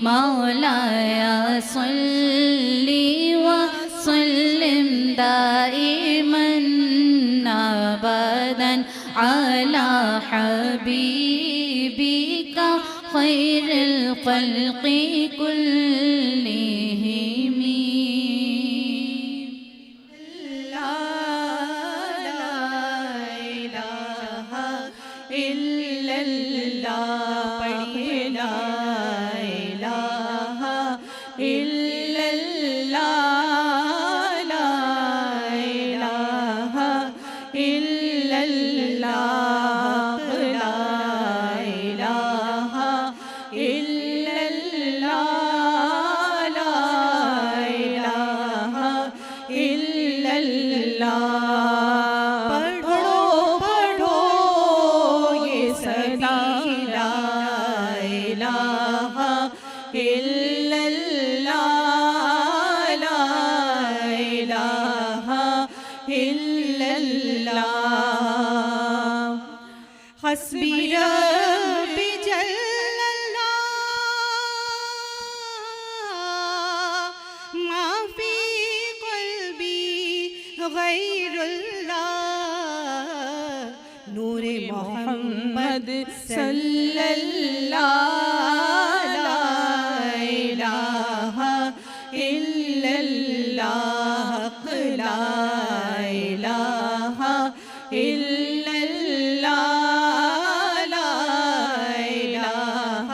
مولاي صل وسلم دائما أبدا على حبيبك خير الخلق كلهم. لا إله إلا الله پڑھیے لا إله إلا الله لا إله إلا الله لا إله إلا الله لا إله إلا الله. پڑھو پڑھو یہ صدا لا إله إلا الله لا إله إلا الله. حسبي ربي جل الله ما في قلبي غير الله نور محمد صلی اللہ لا الہ الا اللہ لا الہ الا اللہ لا الہ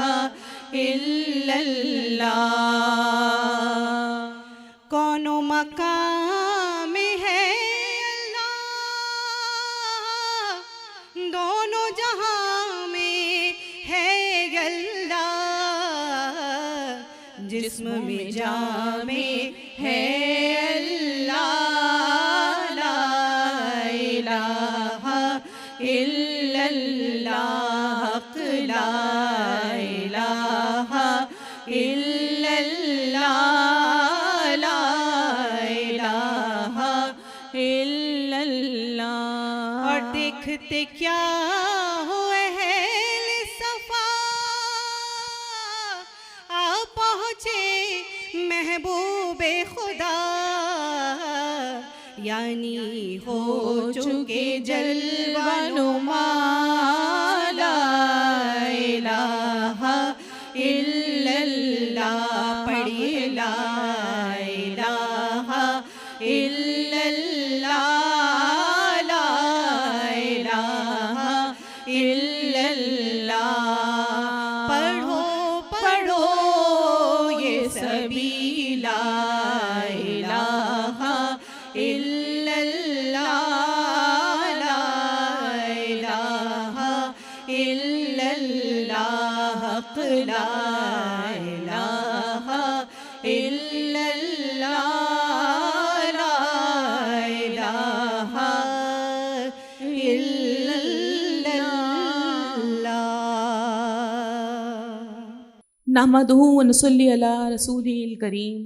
الا اللہ. کون و مقام ہے اللہ دونوں جہاں میں ہے اللہ جسم میں جان میں ہے اللہ لا الہ الا اللہ لا الہ الا اللہ لا الہ الا اللہ. اور دیکھتے کیا ہوئے اہل صفا آ پہنچے محبوب خدا یعنی ہو چکے جلوہ نما لا الہ الا اللہ پڑھیے لا الہ الا اللہ لا الہ الا اللہ. پڑھو پڑھو یہ سبھی لا الہ الا اللہ لا الہ الا اللہ لا الہ الا اللہ لا الہ الا اللہ. نحمدہ ونصلی علی رسولہ الکریم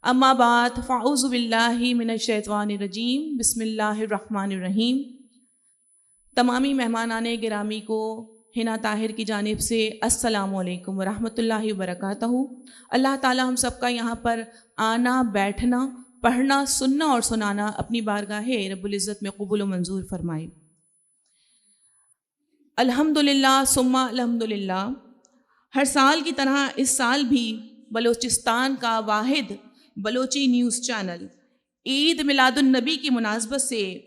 اما بعد فاعوذ باللہ من الشیطان الرجیم بسم اللہ الرحمن الرحیم. تمامی مہمانان گرامی کو حنا طاہر کی جانب سے السلام علیکم ورحمۃ اللہ وبرکاتہ. اللہ تعالی ہم سب کا یہاں پر آنا بیٹھنا پڑھنا سننا اور سنانا اپنی بارگاہ رب العزت میں قبول و منظور فرمائے. الحمدللہ ثم الحمدللہ. ہر سال کی طرح اس سال بھی بلوچستان کا واحد بلوچی نیوز چینل عید میلاد النبی کی مناسبت سے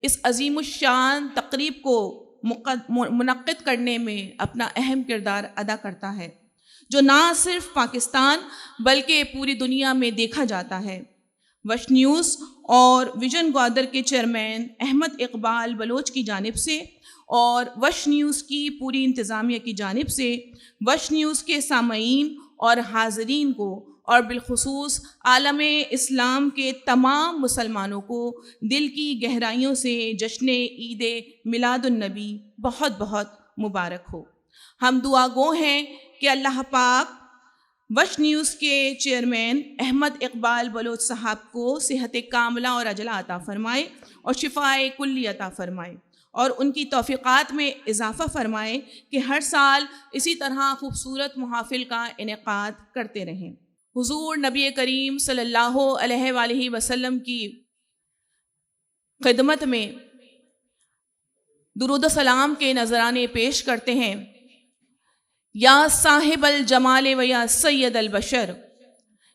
اس عظیم الشان تقریب کو منعقد کرنے میں اپنا اہم کردار ادا کرتا ہے جو نہ صرف پاکستان بلکہ پوری دنیا میں دیکھا جاتا ہے. وش نیوز اور ویژن گوادر کے چیئرمین احمد اقبال بلوچ کی جانب سے اور وش نیوز کی پوری انتظامیہ کی جانب سے وش نیوز کے سامعین اور حاضرین کو اور بالخصوص عالم اسلام کے تمام مسلمانوں کو دل کی گہرائیوں سے جشن عید میلاد النبی بہت بہت مبارک ہو. ہم دعا گو ہیں کہ اللہ پاک وش نیوز کے چیئرمین احمد اقبال بلوچ صاحب کو صحت کاملہ اور عجلہ عطا فرمائے اور شفائے کلی عطا فرمائے اور ان کی توفیقات میں اضافہ فرمائے کہ ہر سال اسی طرح خوبصورت محافل کا انعقاد کرتے رہیں۔ حضور نبی کریم صلی اللہ علیہ وآلہ وسلم کی خدمت میں درود و سلام کے نذرانے پیش کرتے ہیں۔ یا صاحب الجمال و یا سید البشر،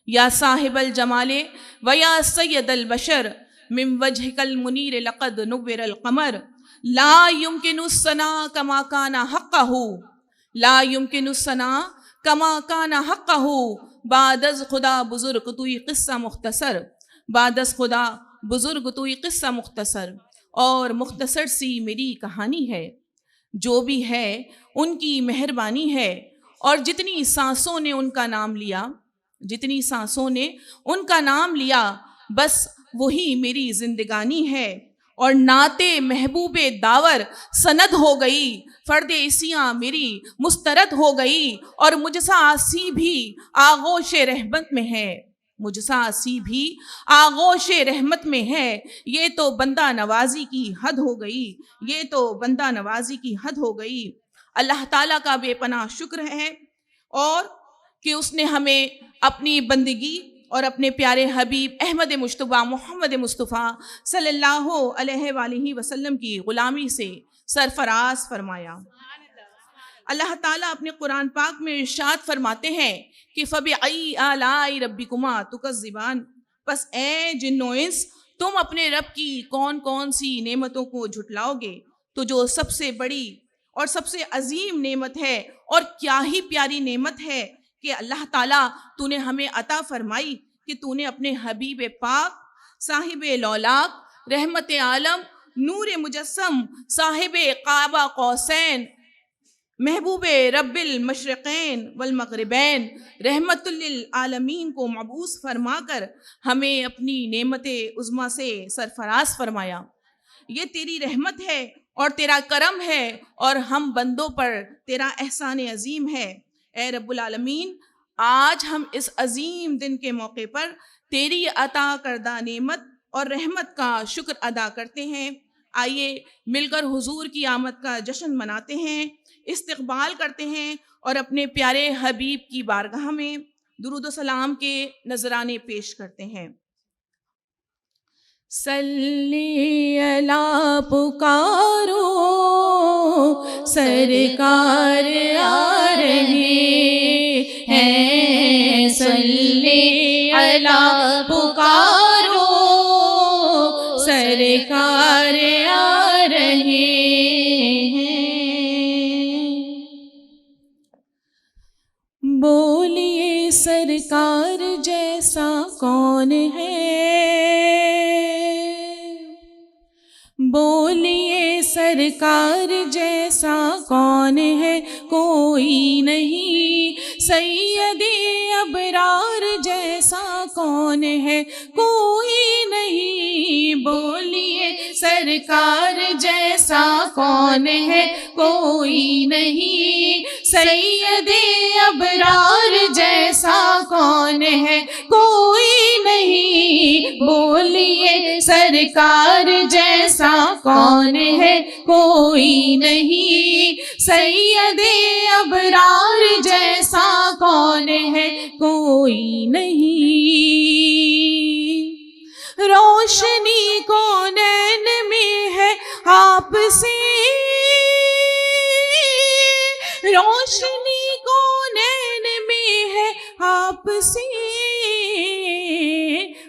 یا صاحب الجمال و یا سید البشر، من وجهک المنیر لقد نور القمر، لا يمكن الثناء كما كان حقه، لا يمكن الثناء كما كان حقه، بعد از خدا بزرگ توی قصہ مختصر، بعد از خدا بزرگ توی قصہ مختصر، اور مختصر سی میری کہانی ہے، جو بھی ہے ان کی مہربانی ہے، اور جتنی سانسوں نے ان کا نام لیا، جتنی سانسوں نے ان کا نام لیا، بس وہی میری زندگانی ہے، اور نعت محبوب داور سند ہو گئی، فرد اسیاں میری مسترد ہو گئی، اور مجسا آسی بھی آغوش رحمت میں ہے، مجسا آسی بھی آغوش رحمت میں ہے، یہ تو بندہ نوازی کی حد ہو گئی، یہ تو بندہ نوازی کی حد ہو گئی۔ اللہ تعالیٰ کا بے پناہ شکر ہے اور کہ اس نے ہمیں اپنی بندگی اور اپنے پیارے حبیب احمد مجتبیٰ محمد مصطفیٰ صلی اللہ علیہ وآلہ وسلم کی غلامی سے سرفراز فرمایا۔ اللہ تعالیٰ اپنے قرآن پاک میں ارشاد فرماتے ہیں کہ فَبِأَيِّ آلَاءِ رَبِّكُمَا تُكَذِّبَانِ، پس اے جن و انس تم اپنے رب کی کون کون سی نعمتوں کو جھٹلاؤ گے؟ تو جو سب سے بڑی اور سب سے عظیم نعمت ہے، اور کیا ہی پیاری نعمت ہے کہ اللہ تعالیٰ تو نے ہمیں عطا فرمائی کہ تو نے اپنے حبیب پاک صاحب لولاق رحمت عالم نور مجسم صاحب قاب قوسین محبوب رب المشرقین والمغربین رحمت للعالمین کو مبعوث فرما کر ہمیں اپنی نعمت عظمیٰ سے سرفراز فرمایا۔ یہ تیری رحمت ہے اور تیرا کرم ہے، اور ہم بندوں پر تیرا احسان عظیم ہے۔ اے رب العالمین، آج ہم اس عظیم دن کے موقع پر تیری عطا کردہ نعمت اور رحمت کا شکر ادا کرتے ہیں۔ آئیے مل کر حضور کی آمد کا جشن مناتے ہیں، استقبال کرتے ہیں، اور اپنے پیارے حبیب کی بارگاہ میں درود و سلام کے نذرانے پیش کرتے ہیں۔ صلی اللہ پکارو سرکار آ رہے ہیں، صلی اللہ پکارو سرکار آ رہے ہیں۔ بولیے سرکار جیسا کون ہے، بولیے سرکار جیسا کون ہے، کوئی نہیں، سید ابرار جیسا کون ہے، کوئی نہیں، بولیے سرکار جیسا کون ہے، کوئی نہیں، سید ابرار جیسا کون ہے، کوئی نہیں، بولیے سرکار جیسا کون ہے، کوئی نہیں، سید ابرار جیسا کون ہے، کوئی نہیں۔ روشنی کونین میں ہے آپ سے، روشنی کونین میں ہے آپ سے،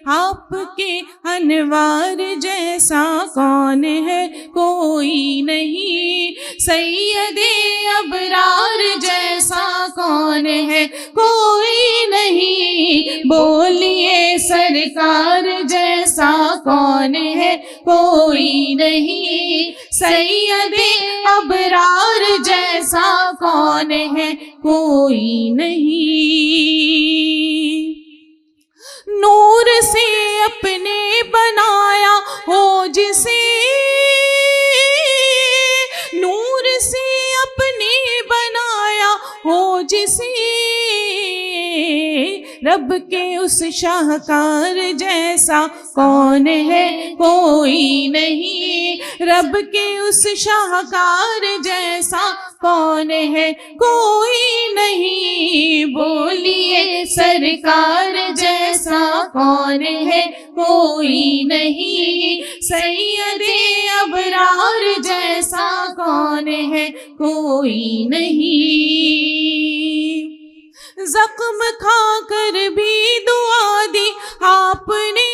آپ کے انوار جیسا کون ہے، کوئی نہیں، سید ابرار جیسا کون ہے، کوئی نہیں، بولیے سرکار جیسا کون ہے، کوئی نہیں، سید ابرار جیسا کون ہے، کوئی نہیں۔ نور سے اپنے بنایا ہو جسے، نور سے اپنے بنایا ہو جسے، رب کے اس شاہکار جیسا کون ہے کوئی نہیں، رب کے اس شاہکار جیسا کون ہے کوئی نہیں، بولیے سرکار جیسا کون ہے کوئی نہیں، سید ابرار جیسا کون ہے کوئی نہیں۔ زخم کھا کر بھی دعا دی آپ نے،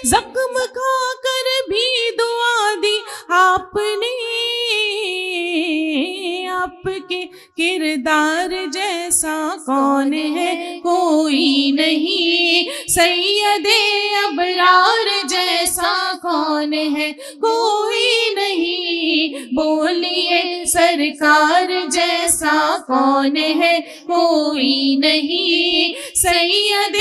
زخم کھا کر بھی دعا دی آپ نے، آپ کے کردار جیسا کون ہے کوئی نہیں، سید ابرار جیسا کون ہے کوئی نہیں، بولیے سرکار جیسا کون ہے کوئی نہیں، سید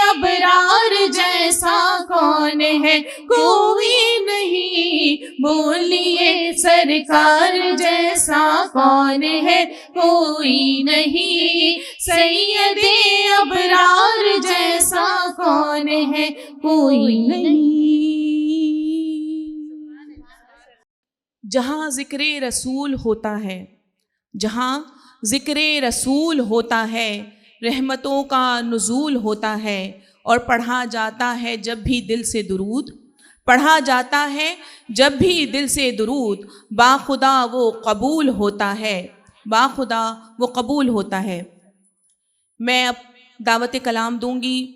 ابرار جیسا کون ہے کوئی نہیں، بولیے سرکار جیسا کون ہے کوئی نہیں، سید ابرار جیسا کون ہے کوئی نہیں۔ جہاں ذکر رسول ہوتا ہے، جہاں ذکر رسول ہوتا ہے، رحمتوں کا نزول ہوتا ہے، اور پڑھا جاتا ہے جب بھی دل سے درود، پڑھا جاتا ہے جب بھی دل سے درود، باخدا وہ قبول ہوتا ہے، باخدا وہ قبول ہوتا ہے۔ میں اب دعوت کلام دوں گی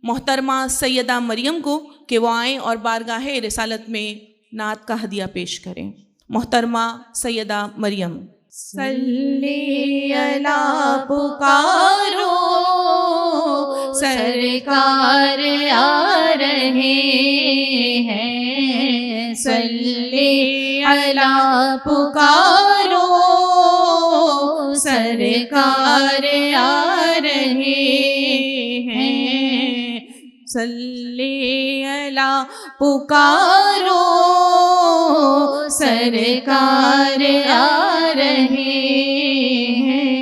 محترمہ سیدہ مریم کو کہ وہ آئیں اور بارگاہ رسالت میں نعت کا ہدیہ پیش کریں۔ محترمہ سیدہ مریم۔ صلی اللہ پکارو سرکار آ رہے ہیں، صلی اللہ پکارو سرکار آ رہے ہیں، صلی اللہ پکارو سرکار آ رہے ہیں۔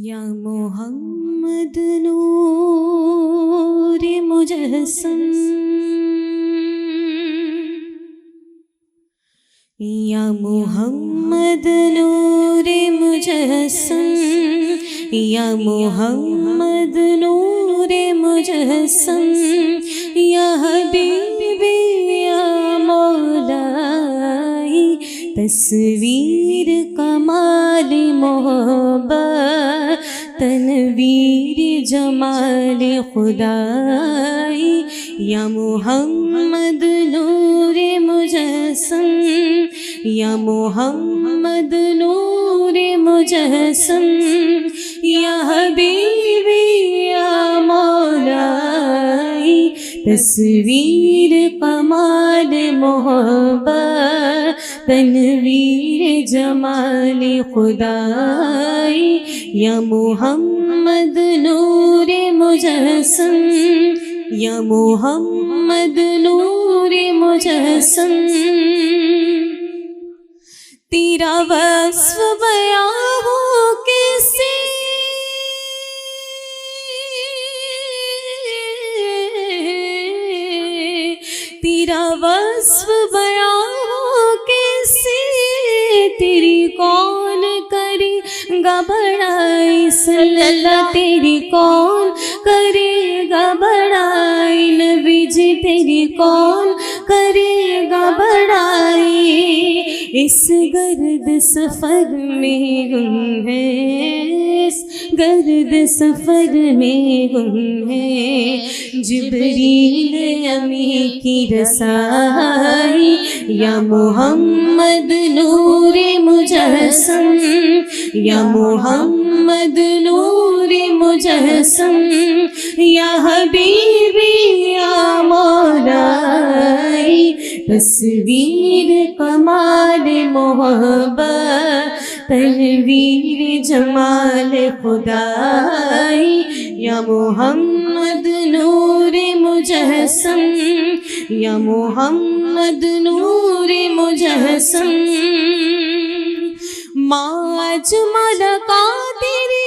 یا محمد نور مجسم، یا محمد نور مجسم، یا محمد نور مجسم، یا حبیبی یا مولائی، تصویر کمال محبت، تنویر جمال خدائی، یا محمد نور مجسم، یا محمد نور مجسم، یا حبیبی یا مولائی، تصویر کمال محبت، تنویر جمال خدائی، یا محمد نور مجسم، یا محمد نور مجسم، تیرا وصف بیان ہو کیسے، تیرا وصف بیان ہو کیسے، تیری کون کرے گا بڑائی، صلی اللہ تیری کون کرے گا بڑائی، نبی جی تیری کون کرے گا بڑائی، اس گرد سفر میں گم ہے، اس گرد سفر میں گم ہے، جبریل امی کی رسائی، یا محمد نور مجسم، یا محمد نور مجسم، یا حبیبی یا مولائی، تصویر کمال محبت، تنویر جمال خدائی، یا محمد نور مجسم، یا محمد نور مجسم، ما اجمل کا تیری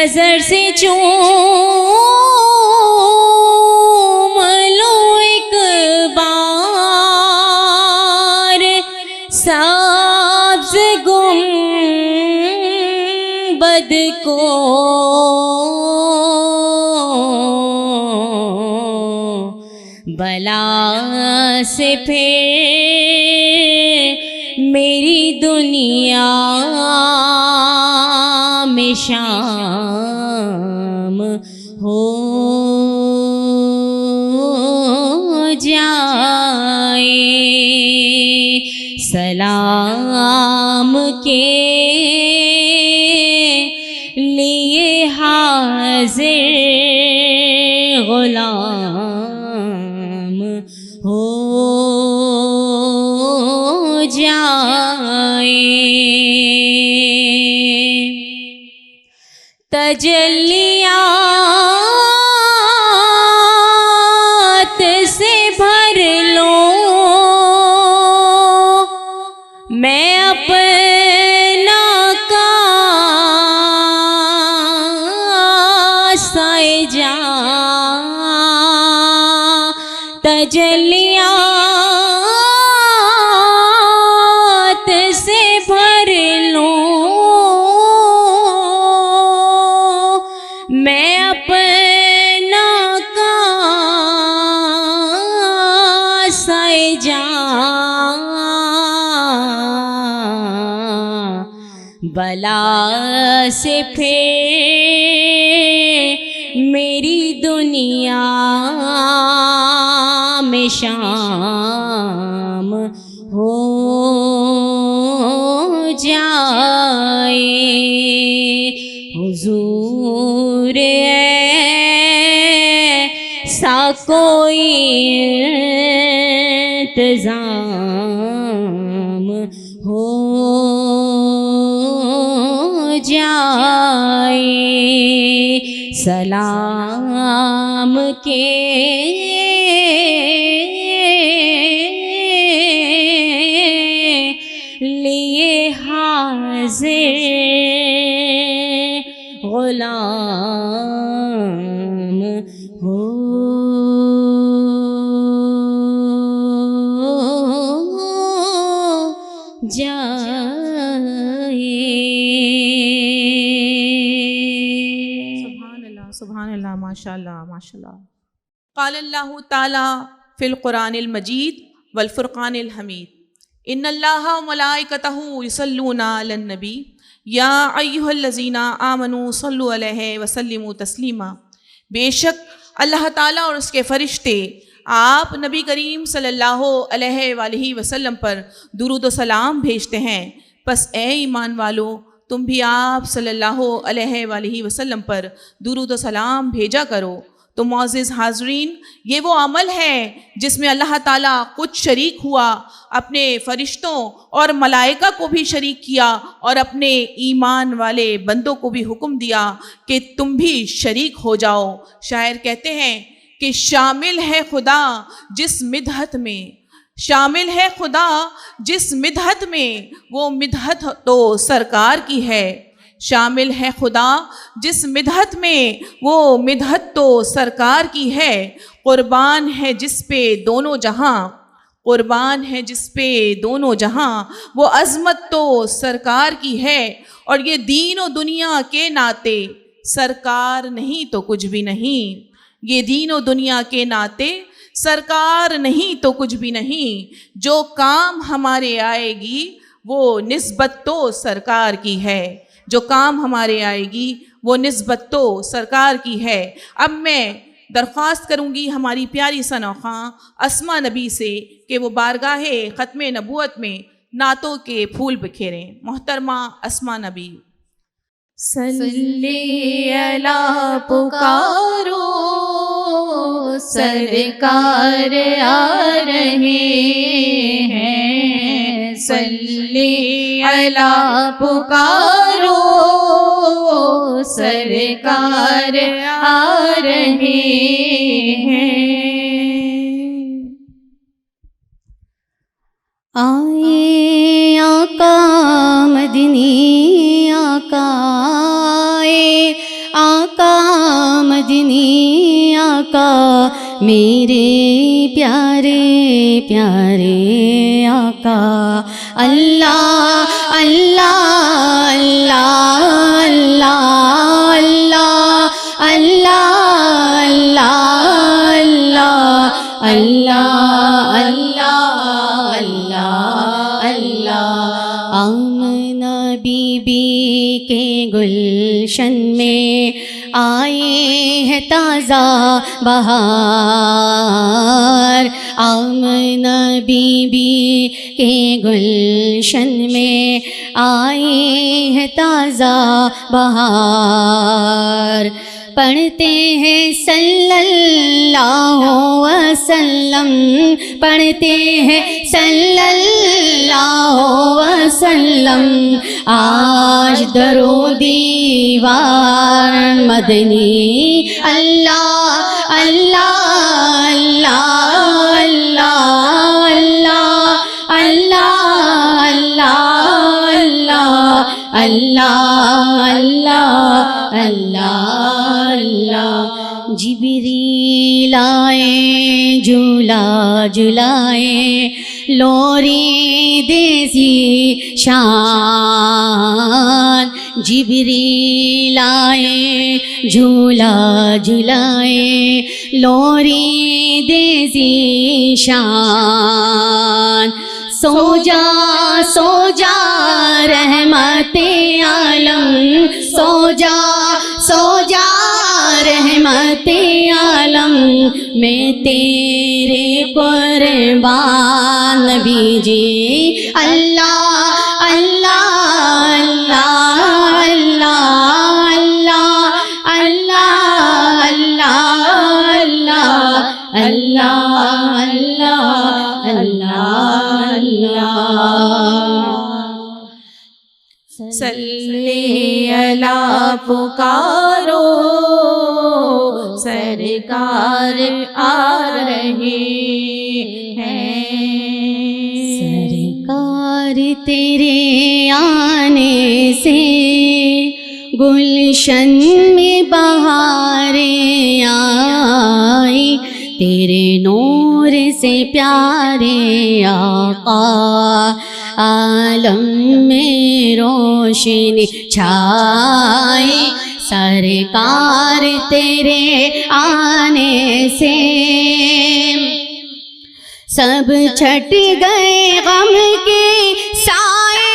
نظر سے چوم لو ایک بار سبز گنبد کو، بلا سے پھر میری دنیا میں شام ہو جائے، سلام کے لیے حاضر غلام ہو جائے، تجلیات سے بھر لو میں اپنا کاسہ جاں، تجلیات سے بھر لو میں اپنا کاسہ جاں، بلا سے پھر میری دنیا میں شام ہو جائے، حضور ایسا کوئی انتظام ہو جائے، سلام کے لیے حاضر غلام ہو سبحان اللہ، ماشاء اللہ ماشاء اللہ۔ قال اللہ تعالی فی القرآن المجید والفرقان الحمید، ان اللہ وملائکتہ یصلون علی النبی یا ایھا الذین آمنوا صلوا علیہ وسلموا تسلیما، بے شک اللہ تعالیٰ اور اس کے فرشتے آپ نبی کریم صلی اللہ علیہ وآلہ وسلم پر درود و سلام بھیجتے ہیں، پس اے ایمان والو تم بھی آپ صلی اللہ علیہ وآلہ وسلم پر درود و سلام بھیجا کرو۔ تو معزز حاضرین، یہ وہ عمل ہے جس میں اللہ تعالیٰ خود شریک ہوا، اپنے فرشتوں اور ملائکہ کو بھی شریک کیا اور اپنے ایمان والے بندوں کو بھی حکم دیا کہ تم بھی شریک ہو جاؤ۔ شاعر کہتے ہیں کہ شامل ہے خدا جس مدحت میں، شامل ہے خدا جس مدحت میں، وہ مدحت تو سرکار کی ہے، شامل ہے خدا جس مدحت میں، وہ مدحت تو سرکار کی ہے، قربان ہے جس پہ دونوں جہاں، قربان ہے جس پہ دونوں جہاں، وہ عظمت تو سرکار کی ہے، اور یہ دین و دنیا کے ناطے سرکار نہیں تو کچھ بھی نہیں، یہ دین و دنیا کے ناطے سرکار نہیں تو کچھ بھی نہیں، جو کام ہمارے آئے گی وہ نسبت تو سرکار کی ہے، جو کام ہمارے آئے گی وہ نسبت تو سرکار کی ہے۔ اب میں درخواست کروں گی ہماری پیاری ثنا خواں اسما نبی سے کہ وہ بارگاہ ختم نبوت میں نعتوں کے پھول بکھیریں۔ محترمہ اسما نبی۔ صلی اللہ پکارو سرکار آ رہے ہیں، صلی اللہ پکارو سرکار آ رہے ہیں، آئے آقا مدنی آقا آئے، میرے پیارے پیارے آقا اللہ اللہ اللہ اللہ اللہ اللہ اللہ اللہ اللہ اللہ آمنہ بی بی کے گلشن میں آئے ہے تازہ بہار آمنہ بی بی کے گلشن میں آئے ہے تازہ بہار پڑھتے ہیں صلی اللہ وسلم پڑھتے ہیں صلی اللہ وسلم آج درود دیوار مدنی اللہ اللہ اللہ اللہ اللہ اللہ اللہ اللہ جبریل آئے جھولا جھلائے لوری دیسی شان جبریل آئے جھولا جھلائے لوری دیسی شان سو جا رحمت عالم سو جا رحمت عالم میں تیرے قربان نبی جی اللہ اللہ اللہ اللہ اللہ اللہ اللہ اللہ اللہ صلی اللہ پکارو سرکار آ رہے ہیں سرکار تیرے آنے سے گلشن میں بہاریں آئی تیرے نور سے پیارے آقا عالم میں روشنی چھائی سرکار تیرے آنے سے سب چھٹ گئے غم کے سائے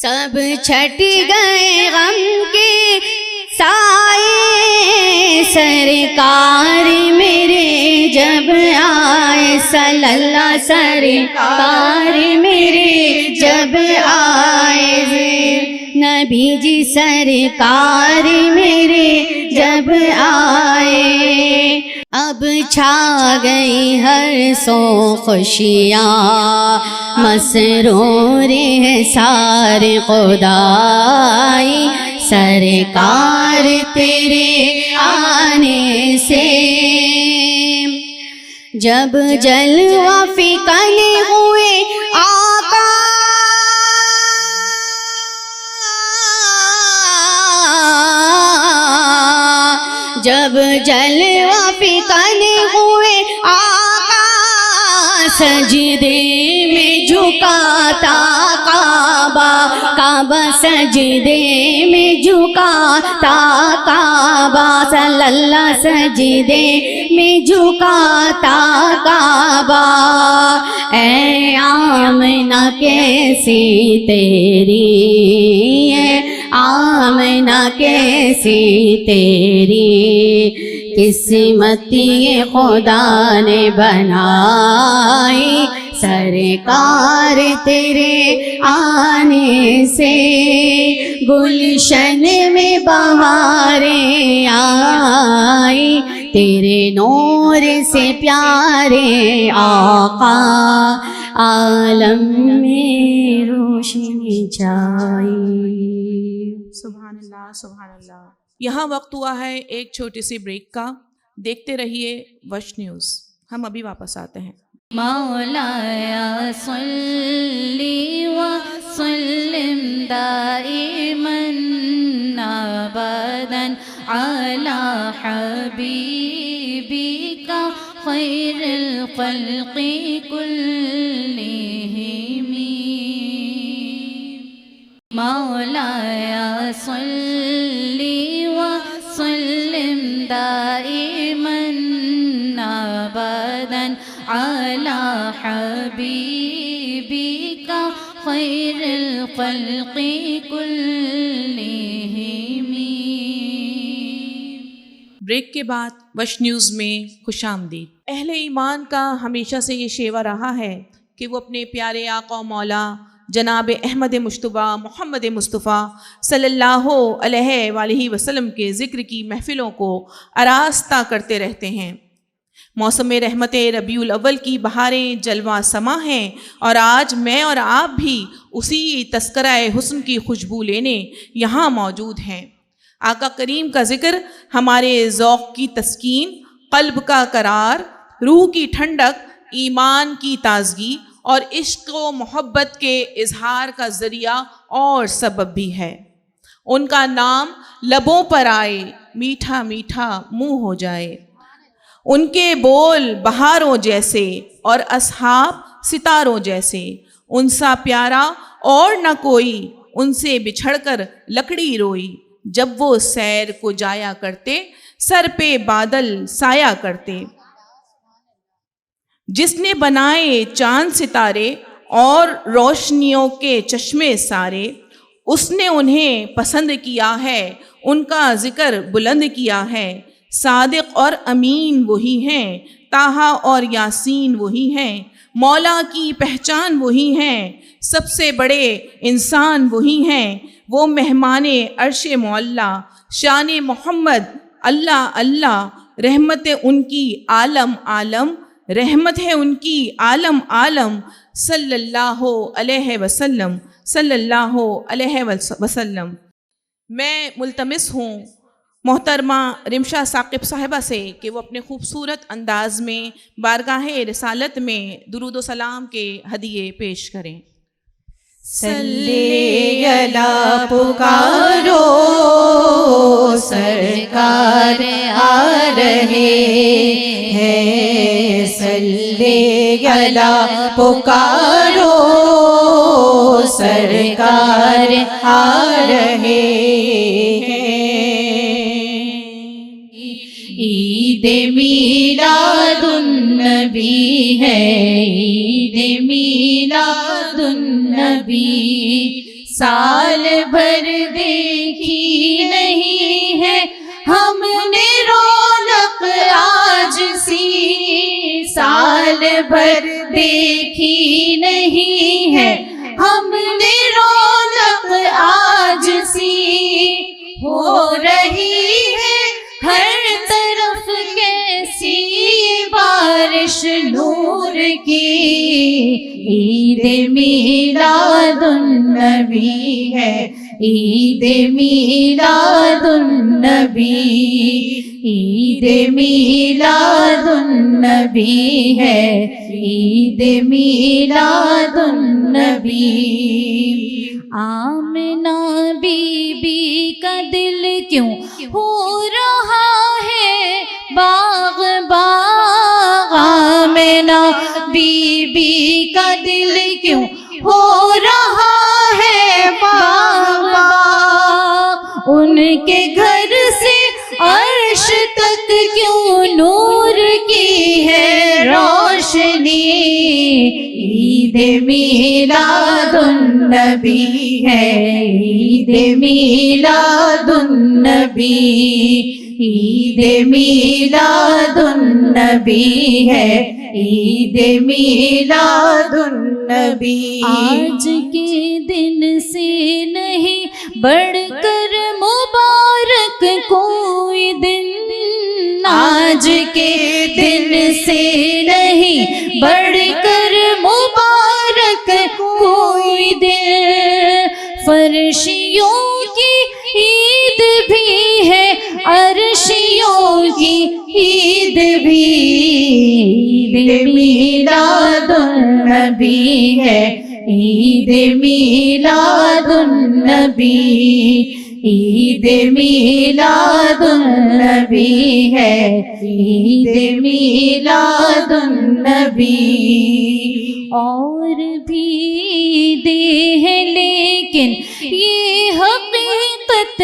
سب چھٹ گئے غم کے سائے سرکار میرے جب آئے صلی اللہ سرکار میرے جب آئے نبی جی سرکار میرے جب آئے اب چھا گئی ہر سو خوشیاں مسرور ہے سارے خدائی سرکار تیرے آنے سے جب جلوہ فکن ہوئے آقا جب جلوہ فکن ہوئے آقا سجدے میں جھکاتا کعبہ سجدے میں جھکاتا کعبہ صلی اللہ سجدے میں جھکاتا کعبہ اے آمنہ کیسی تیری ہے آمنہ کیسی تیری قسمت یہ خدا نے بنائی سرکار تیرے آنے سے گلشن میں بہاریں آئی تیرے نور سے پیارے آقا عالم میں روشنی چھائی سبحان اللہ یہاں وقت ہوا ہے ایک چھوٹی سی بریک کا. دیکھتے رہیے وش نیوز. ہم ابھی واپس آتے ہیں. مولایا صلی وسلم دائما ابدا علی حبیبک خیر الخلق کلہم مولایا صلی وسلم دائما ابدا علی حبیبک خیر الخلق کلہم۔ بریک کے بعد وش نیوز میں خوش آمدید۔ اہل ایمان کا ہمیشہ سے یہ شیوہ رہا ہے کہ وہ اپنے پیارے آقا و مولا جناب احمد مجتبیٰ محمد مصطفیٰ صلی اللہ علیہ وآلہ وسلم کے ذکر کی محفلوں کو آراستہ کرتے رہتے ہیں۔ موسم رحمت ربیع الاول کی بہاریں جلوہ سما ہیں، اور آج میں اور آپ بھی اسی تذکرہ حسن کی خوشبو لینے یہاں موجود ہیں۔ آقا کریم کا ذکر ہمارے ذوق کی تسکین، قلب کا قرار، روح کی ٹھنڈک، ایمان کی تازگی اور عشق و محبت کے اظہار کا ذریعہ اور سبب بھی ہے۔ ان کا نام لبوں پر آئے، میٹھا میٹھا منہ ہو جائے۔ ان کے بول بہاروں جیسے اور اصحاب ستاروں جیسے، ان سا پیارا اور نہ کوئی، ان سے بچھڑ کر لکڑی روئی۔ جب وہ سیر کو جایا کرتے، سر پہ بادل سایہ کرتے۔ جس نے بنائے چاند ستارے اور روشنیوں کے چشمے سارے، اس نے انہیں پسند کیا ہے، ان کا ذکر بلند کیا ہے۔ صادق اور امین وہی ہیں، طٰہٰ اور یاسین وہی ہیں، مولا کی پہچان وہی ہیں، سب سے بڑے انسان وہی ہیں۔ وہ مہمان عرش معلیٰ، شان محمد اللہ اللہ، رحمت ان کی عالم عالم، رحمت ہے ان کی عالم عالم، صلی اللہ علیہ وسلم صلی اللہ علیہ وسلم۔ میں ملتمس ہوں محترمہ رمشا ثاقب صاحبہ سے کہ وہ اپنے خوبصورت انداز میں بارگاہ رسالت میں درود و سلام کے ہدیے پیش کریں۔ صلی اللہ پکارو سرکار آ رہے ہیں، صلی اللہ پکارو سرکار آ رہے ہیں۔ عید میلاد النبی ہے، عید میلاد النبی، سال بھر دیکھی نہیں ہے ہم نے رونق آج سی، سال بھر دیکھی نہیں ہے ہم نے رونق آج سی، ہو رہی ہے ہر طرف کیسی بارش نور کی، عید میلاد النبی ہے، عید میلاد النبی، عید میلاد النبی ہے، عید میلاد النبی۔ آمنہ بی بی کا دل کیوں ہو رہا ہے باغ باغ، آمنہ بی بی کا دل کیوں ہو رہا ہے باغ باغ، ان کے گھر سے عرش تک کیوں نور کی ہے روشنی، عید میلاد النبی ہے، عید میلاد النبی، عید میلاد النبی ہے، عید میلاد النبی۔ آج کے دن سے نہیں بڑھ کر مبارک کوئی دن، آج کے دن سے نہیں بڑھ کر مبارک کوئی دن، فرشیوں کی عید بھی ہے، عرشیوں کی عید بھی، عید میلاد النبی ہے، عید میلاد النبی، عید میلاد النبی ہے، عید میلاد النبی۔ اور بھی عیدیں ہیں لیکن یہ حقیقت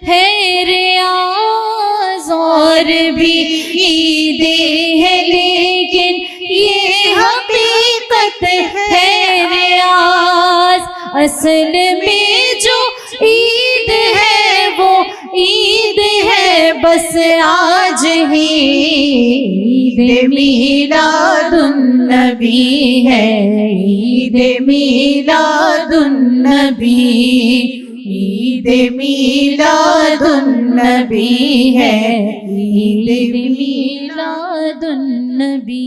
ہے ریاض، اور بھی عیدیں ہیں لیکن یہ حقیقت ہے ریاض۔ اصل میں جو عید ہے وہ عید ہے بس آج ہی، عید میلاد النبی ہے، عید میلاد النبی، عید میلاد النبی ہے، عید میلاد النبی۔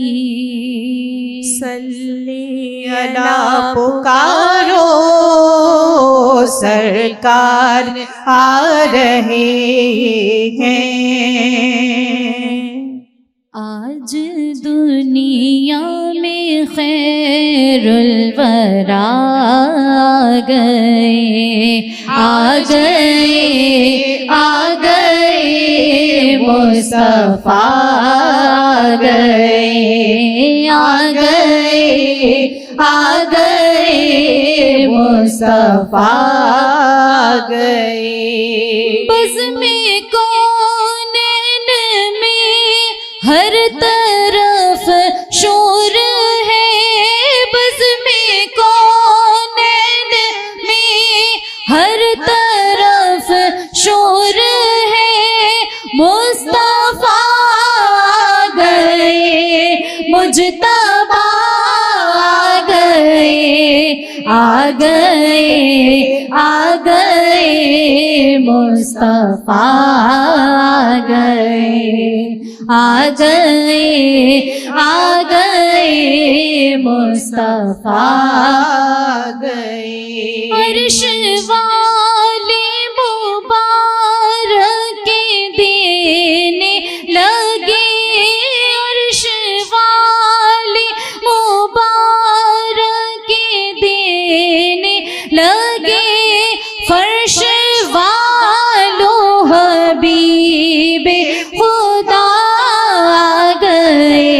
صلی اللہ پکارو سرکار آ رہے ہیں۔ آج دنیا میں خیر الورا آ گئے، آ گئے، آ گئے مصطفیٰ آ گئے، آ گئے، آ گئے مصطفیٰ آ گئے۔ بزم کونین میں ہر طرف شور ہے، بزم کونین میں ہر طرف شور ہے، مصطفیٰ آ گئے، مجتبیٰ آ گئے، آ گئے، آ گئے مصطفیٰ آ گئے، آ گئے، آ گئے مصطفیٰ آ گئے۔ عرش والے مبارک دینے لگے، عرش والے مبارک دینے لگے، فرش والوں حبیب خدا آ گئے،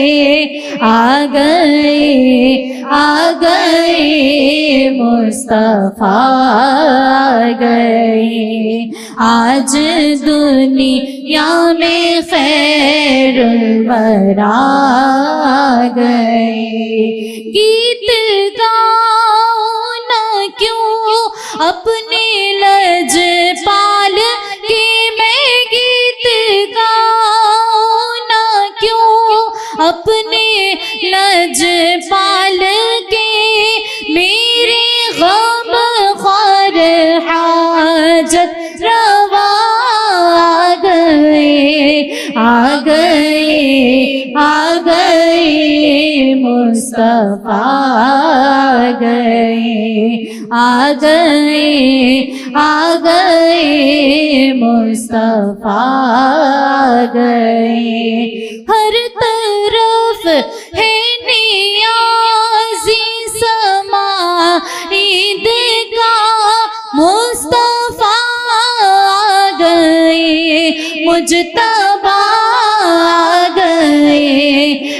آ گئے، آ گئے مصطفیٰ آ گئے۔ آج دنیا میں خیر الورا آ گئے، گیت گاؤں نہ کیوں اپنے لج پال کے، میں گیت گاؤں نہ کیوں اپنے لج پال کے، میرے غم خوار حاجت روا آ گئے، آ گئے، آ گئے مصطفیٰ آ گئے، آ گئے، آ گئے مصطفیٰ آ گئے۔ ہر طرف ہے نیازی سما عید کا، مصطفیٰ آ گئے، مجتبیٰ آ گئے،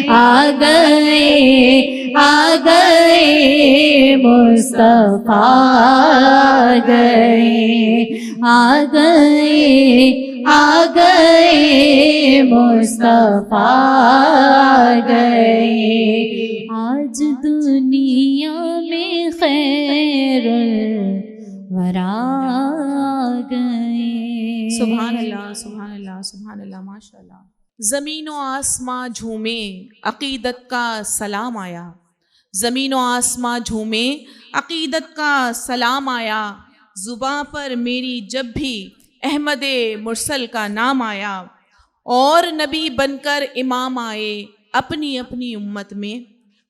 آ گئے، آ گئے مصطفیٰ آ گئے، آ گئے، آ گئے مصطفیٰ آ گئے۔ آج دنیا میں خیر الورا آ گئے۔ سبحان اللہ، سبحان اللہ، سبحان اللہ، ماشاء اللہ۔ زمین و آسماں جھومے عقیدت کا سلام آیا، زمین و آسماں جھومے عقیدت کا سلام آیا، زباں پر میری جب بھی احمد مرسل کا نام آیا، اور نبی بن کر امام آئے اپنی اپنی امت میں،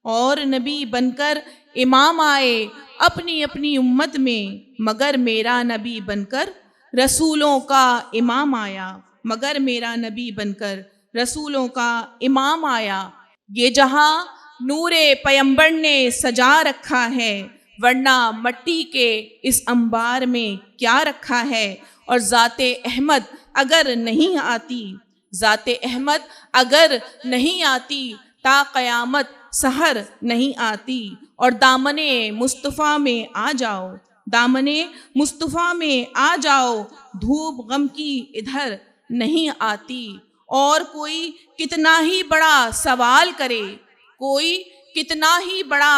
اور نبی بن کر امام آئے اپنی اپنی امت میں، مگر میرا نبی بن کر رسولوں کا امام آیا، مگر میرا نبی بن کر رسولوں کا امام آیا۔ یہ جہاں نور پیمبر نے سجا رکھا ہے، ورنہ مٹی کے اس انبار میں کیا رکھا ہے۔ اور ذات احمد اگر نہیں آتی، ذات احمد اگر نہیں آتی، تا قیامت سحر نہیں آتی۔ اور دامن مصطفیٰ میں آ جاؤ، دامن مصطفیٰ میں آ جاؤ، دھوپ غم کی ادھر نہیں آتی۔ اور کوئی کتنا ہی بڑا سوال کرے، کوئی کتنا ہی بڑا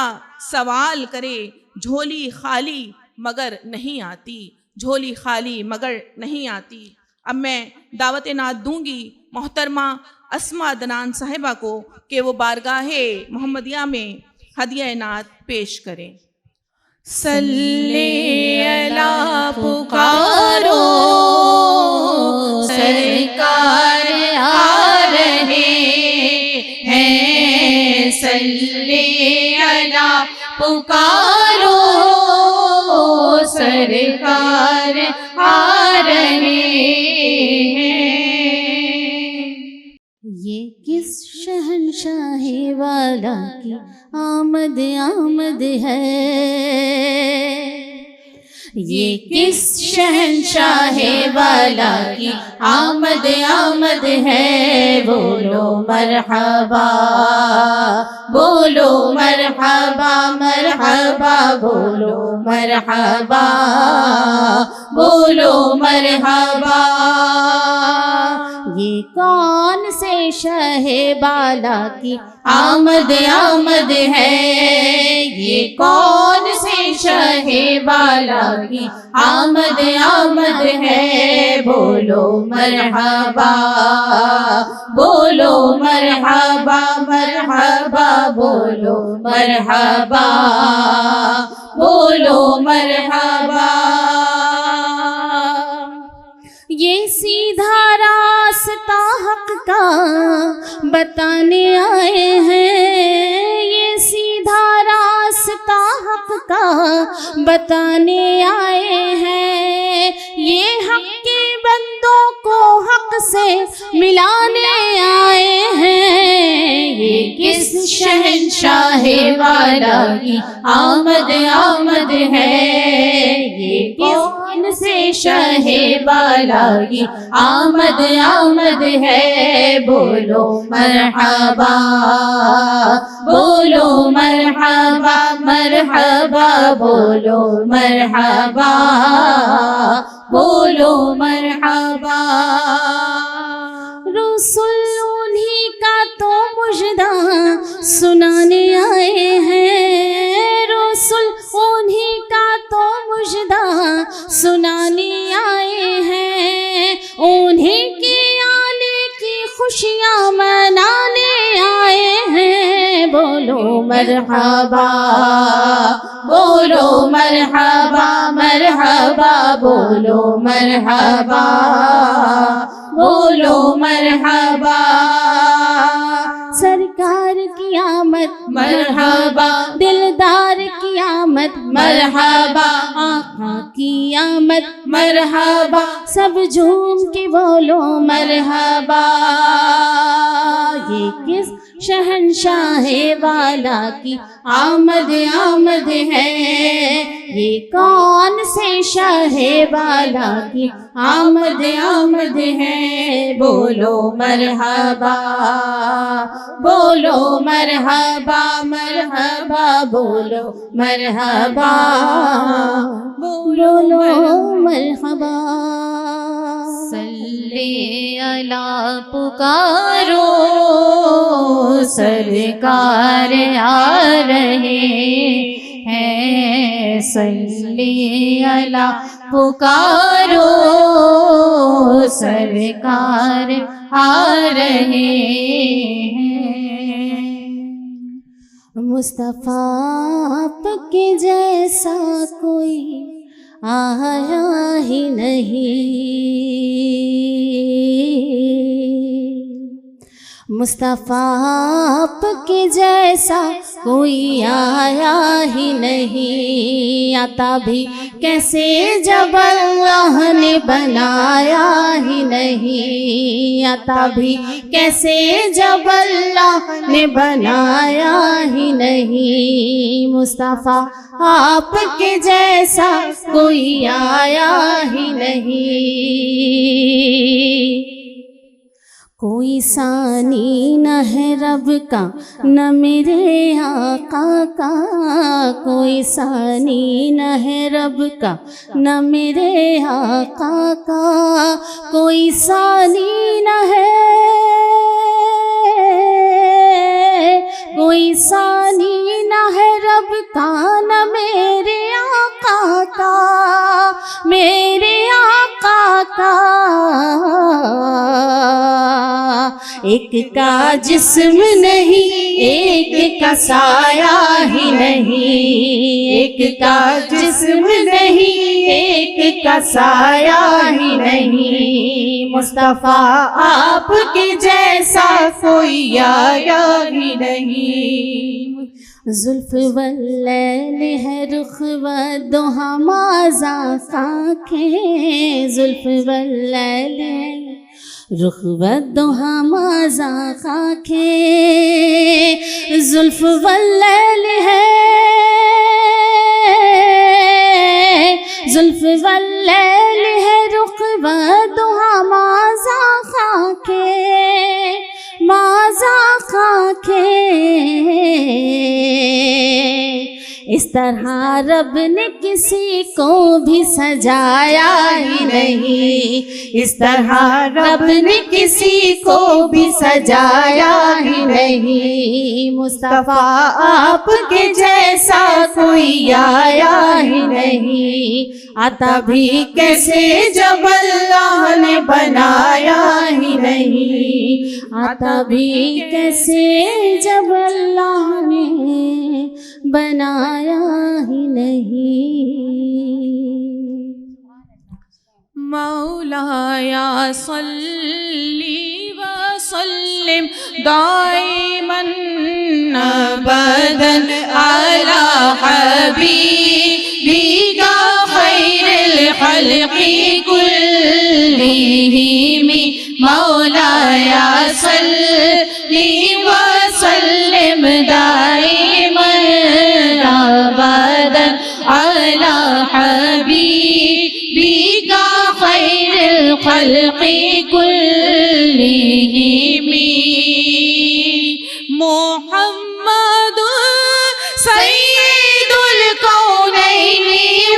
سوال کرے، جھولی خالی مگر نہیں آتی، جھولی خالی مگر نہیں آتی۔ اب میں دعوت نعت دوں گی محترمہ اسماء عدنان صاحبہ کو کہ وہ بارگاہ محمدیہ میں ہدیہ نعت پیش کریں۔ صلی اللہ پکارو سرکار آ رہے ہیں، صلی اللہ پکارو سرکار آ رہے ہیں۔ یہ کس شہنشاہ والا کی آمد آمد ہے، یہ کس شہنشاہ والا کی آمد آمد ہے، بولو مرحبا بولو مرحبا مرحبا بولو مرحبا بولو مرحبا۔ یہ کون سے شہ بالا کی آمد آمد ہے، یہ کون سے شہ بالا کی آمد آمد ہے، بولو مرحبا بولو مرحبا مرحبا بولو مرحبا بولو مرحبا۔ یہ سیدھا راستہ حق کا بتانے آئے ہیں، یہ سیدھا راستہ حق کا بتانے آئے ہیں، یہ حق کے بندوں کو حق سے ملانے آئے ہیں۔ یہ کس شہنشاہ والا کی آمد آمد ہے، یہ کون سے شہ والا کی آمد آمد ہے، بولو مرحبا بولو مرحبا مرحبا بولو مرحبا بولو مرحبا۔ رسول انہی کا تو مژدہ سنانے آئے ہیں، رسول انہی کا تو مژدہ سنانے آئے ہیں، انہی کے آنے کی خوشیاں منانے آئے ہیں، بولو مرحبا بولو مرحبا مرحبا بولو مرحبا بولو مرحبا۔ سرکار کی آمد مرحبا دلدار کی آمد مرحبا آقا کی آمد مرحبا سب جھوم کے بولو مرحبا۔ یہ کس شہنشاہ والا کی آمد آمد ہے، یہ کون سے شاہ والا کی آمد آمد ہے، بولو مرحبا بولو مرحبا مرحبا بولو مرحبا بولو مرحبا۔ صلی اللہ پکارو سرکار آ رہے ہیں، صلی اللہ پکارو سرکار آ رہے ہیں۔ مصطفیٰ آپ کے جیسا کوئی آیا ہی نہیں، مصطفیٰ آپ کے جیسا کوئی آیا ہی نہیں، عطا بھی کیسے جب اللہ نے بنایا ہی نہیں، عطا بھی کیسے جب اللہ نے بنایا ہی نہیں، مصطفیٰ آپ کے جیسا کوئی آیا ہی نہیں۔ کوئی ثانی نہ ہے رب کا نہ میرے آقا کا، کوئی ثانی نہ ہے رب کا نہ میرے آقا کا، کوئی ثانی نہ ہے، کوئی ثانی نہ ہے رب کا نہ میرے آقا کا، میرے آقا کا۔ ایک کا جسم نہیں، ایک کا سایہ ہی نہیں، ایک کا جسم نہیں، ایک کا سایہ ہی نہیں، مصطفیٰ آپ کے جیسا کوئی آیا ہی نہیں۔ زلف واللیل ہے رخ والضحیٰ ماذا آنکھیں، زلف واللیل ہے رخ والضحیٰ ماذا آنکھیں، زلف واللیل ہے، زلف واللیل ہے رخ والضحیٰ ماذا آنکھیں، ماذا آنکھیں۔ اس طرح رب نے کسی کو بھی سجایا ہی نہیں، اس طرح رب نے کسی کو بھی سجایا ہی نہیں، مصطفیٰ آپ کے جیسا کوئی آیا ہی نہیں۔ آتا بھی کیسے جب اللہ نے بنایا ہی نہیں، آتا بھی کیسے جب اللہ نے بنایا ہی نہیں۔ مولایا صلی وسلم دائما ابدا علی حبیبک خیر الخلق کلہم، مولایا صلی وسلم دائما ابدا علی حبیبک خیر الخلق کلہم، محمد سید الکونین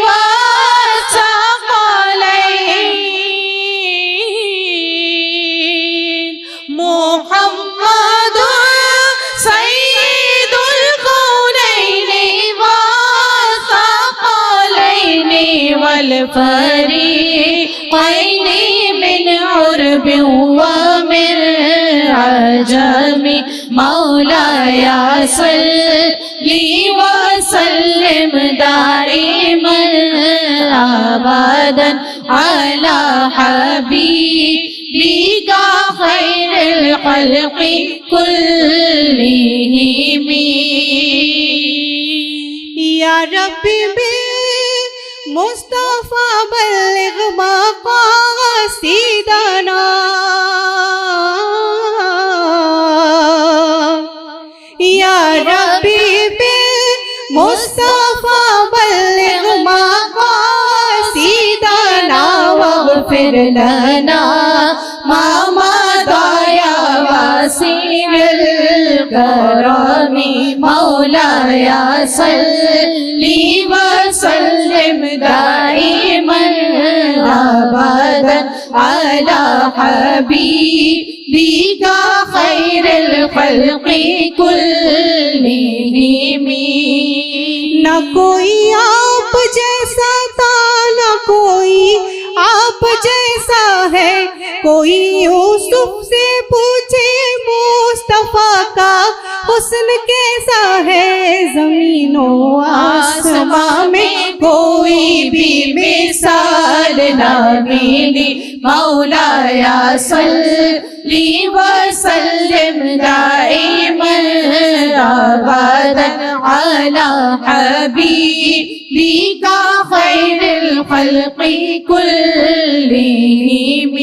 والثقلین، محمد سید الکونین والثقلین والفریقین من عرب ومن عجم، مولایا صلی وسلم دائما ابدا علی حبیبک خیر الخلق کلہم۔ یا ربی بالمصطفیٰ بلغ مقاصدنا، یا ربی بالمصطفیٰ بلغ مقاصدنا، واغفر لنا ما مضى یا واسع الکرم، مولایا صلی وسلم دائما ابدا علی حبیبک خیر الخلق کلہم۔ نہ کوئی آپ جیسا تھا، نہ کوئی آپ جیسا ہے، کوئی یوسف سے پوچھے مصطفیٰ کا حسن کیسا ہے، زمین و آسمان میں کوئی بھی مثال نہ ملی، مولایا صلی وسلم دائما ابدا علی حبیبک خیر الخلق کلہم۔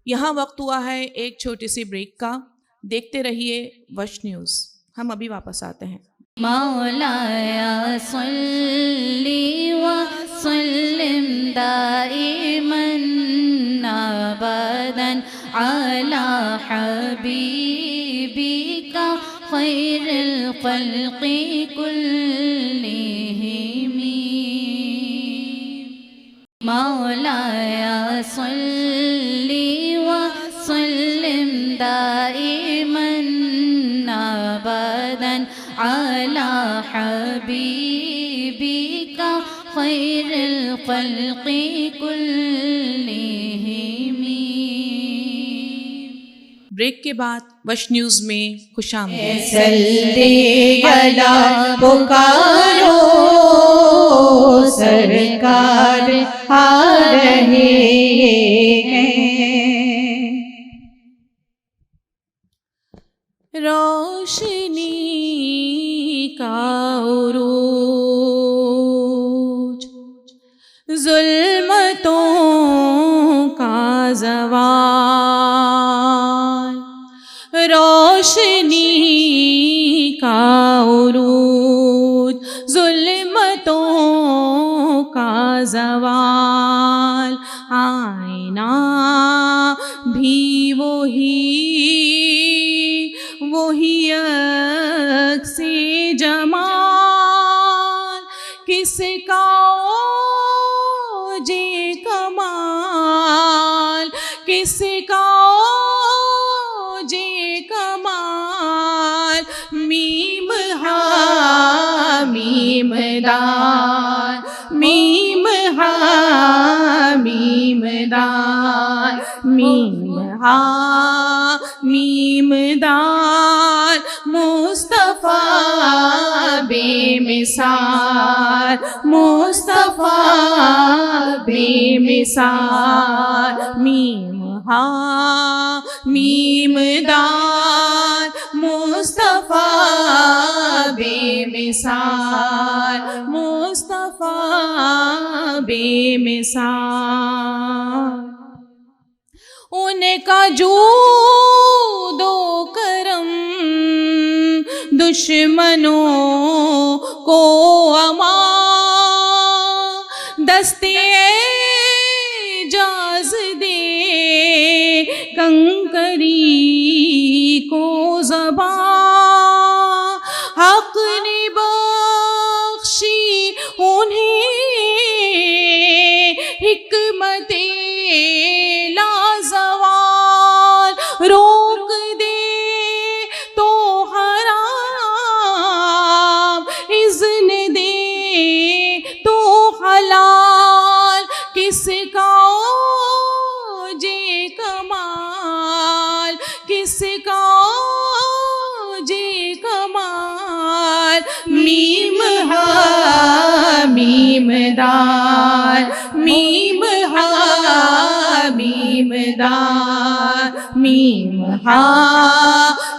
یہاں وقت ہوا ہے ایک چھوٹی سی بریک کا. دیکھتے رہیے وش نیوز. ہم ابھی واپس آتے ہیں. مولایا صلی وسلم دائما ابدا علی حبیبک خیر الخلق کلہم. مولایا صلی وسلم دائما ابدا علی حبیبک خیر الخلق کلہم. بریک کے بعد وش نیوز میں خوش آمدید. صلی علی پکارو سرکار آ رہے ہیں. روشنی کا عروج، ظلمتوں کا زوال. روشنی کا عروج، ظلمتوں کا زوال. آئینہ بھی وہی عکس جمال. کس کا اوج کمال، کس کا اوج کمال. میم ہا میم دال، میم ہا میم دال، میم ہا میم دال. مصطفیٰ بے مثال، مصطفیٰ بے مثال. میم ہا میم دال، مصطفیٰ بے مثال، مصطفیٰ بے مثال. ان کا جود و کرم دشمنوں کو امان. دستے اعجاز دے کنکری کو زبان. حق نے بخشی انہیں حکمت لازوال. روک دے تو حرام، اذن دے تو حلال. کس کا اوج کمال، کس کا اوج کمال. میم ہا میم دال، میم ہا میم دال، میم ہا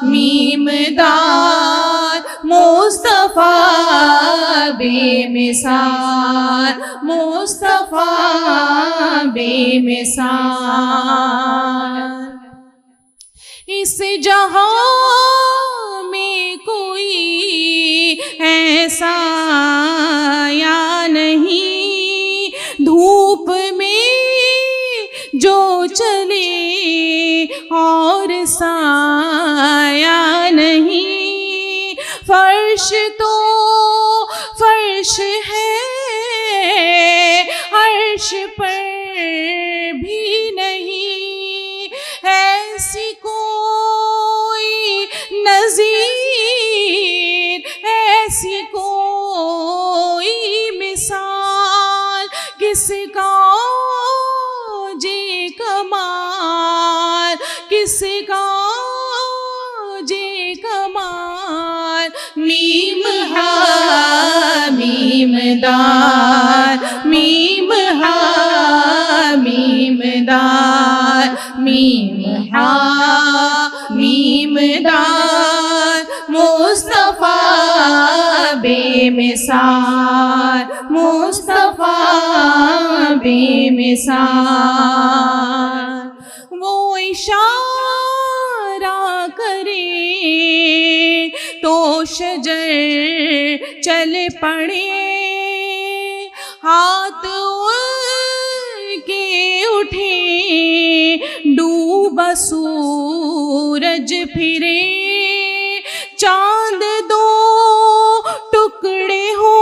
میم دال. مصطفیٰ بے مثال، مصطفیٰ بے مثال. اس جہاں میں کوئی ایسا یا نہیں، دھوپ میں جو چلے اور سایہ نہیں. فرش تو فرش ہے، عرش پر بھی نہیں. ایسی کوئی نظیر، ایسی کوئی مثال. کس کا اوج کمال، کس کا اوج کمال. میم ہا میم دال، میم ہا میم دال، میم ہا میم دال. مصطفیٰ بے مثال، مصطفیٰ بے مثال. وہ اشارہ کرے تو شجر چل پڑے، ہاتھ ان کے اٹھے ڈوبا سورج پھرے، چاند دو ٹکڑے ہو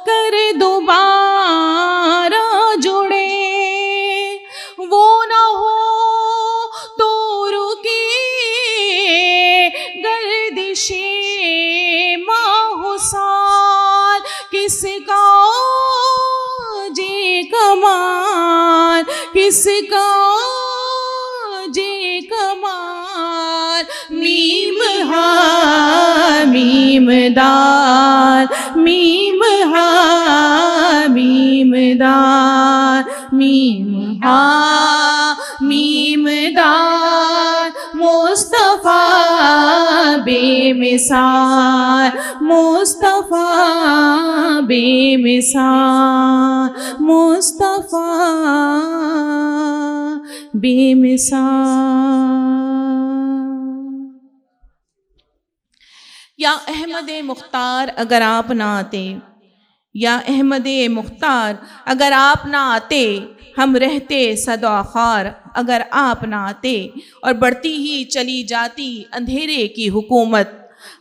کر دوبارہ جڑے، وہ نہ ہو تو رکے گردش ماہ سال، کس کا جے کمال، کس کا جے کمال، میم ہا میم دال، میم ہا میم دال، میم ہا میم دال، مصطفیٰ بے مثال، مصطفیٰ بے مثال، مصطفیٰ بے مثال۔ یا احمد مختار اگر آپ نہ آتے، یا احمد مختار اگر آپ نہ آتے، ہم رہتے صدا خوار اگر آپ نہ آتے، اور بڑھتی ہی چلی جاتی اندھیرے کی حکومت،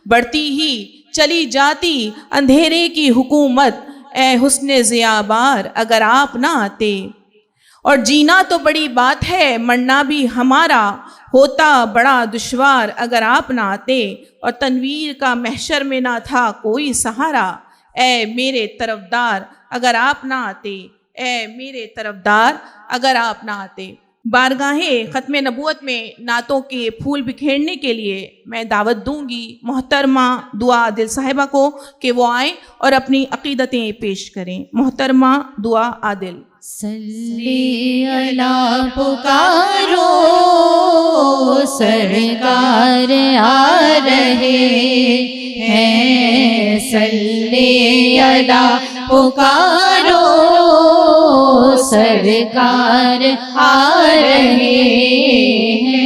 بڑھتی ہی چلی جاتی اندھیرے کی حکومت، اے حسن ضیابار اگر آپ نہ آتے۔ اور جینا تو بڑی بات ہے، مرنا بھی ہمارا ہوتا بڑا دشوار اگر آپ نہ آتے، اور تنویر کا محشر میں نہ تھا کوئی سہارا، اے میرے طرفدار اگر آپ نہ آتے، اے میرے طرفدار اگر آپ نہ آتے۔ بارگاہ ختم نبوت میں نعتوں کے پھول بکھیرنے کے لیے میں دعوت دوں گی محترمہ دعا عادل صاحبہ کو کہ وہ آئیں اور اپنی عقیدتیں پیش کریں۔ محترمہ دعا عادل۔ صلی اللہ پکارو سرکار آ رہے ہیں، صلی اللہ پکارو سرکار آ رہے ہیں۔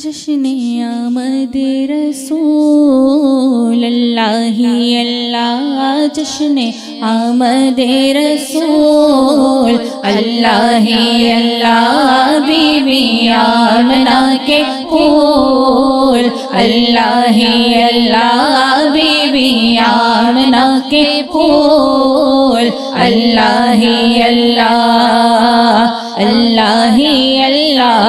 جشن آمد رسول اللہ اللہ، جشن آمد رسول اللہ اللہ، بی بی آمنہ کے پھول اللہ اللہ، بی بی آمنہ کے پھول اللہ اللہ، اللہ اللہ،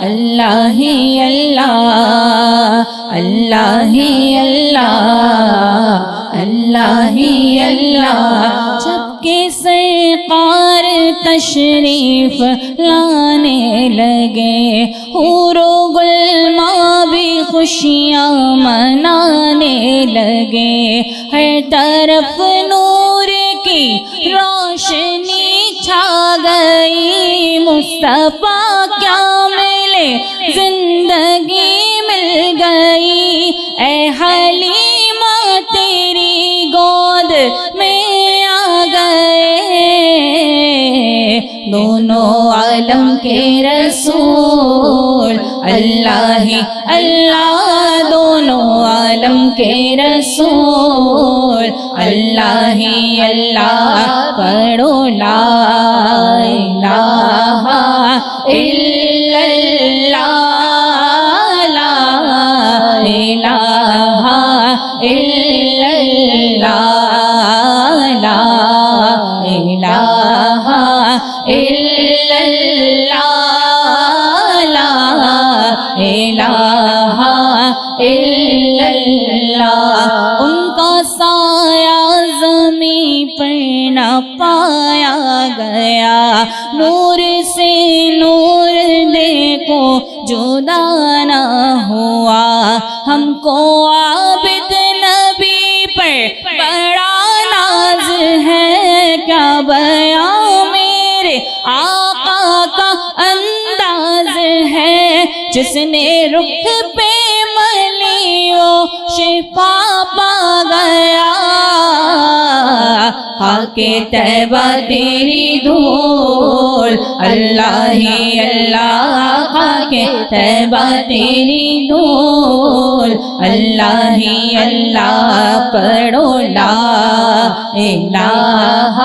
اللہ اللہ، اللہ اللہ، اللہ اللہ۔ جب کہ سرکار تشریف لانے لگے، حور و گلما بھی خوشیاں منانے لگے، ہر طرف نور کی روشنی چھا گئی، مصطفیٰ کیا ملے زندگی مل گئی، اے حلیمہ تیری گود میں آ گئے، دونوں عالم کے رسول اللہ اللہ، دونوں عالم کے رسول اللہ اللہ، پڑھو لا الہ الا اللہ، لا الہ الا اللہ، لا الہ الا اللہ، لا الہ الا اللہ۔ ان کا سایہ زمین پر نہ پایا گیا، نور سے نور دیکھو جدا نہ ہوا، ہم کو عابد نبی پر بڑا ناز ہے، کیا بیان میرے آقا کا انداز ہے، جس نے رخ پہ ملی وہ شفا پا گیا، خاک طیبہ تیری دھول، اللہ ہی اللہ، خاک طیبہ تیری دھول، اللہ ہی اللہ، پڑھو لا الہ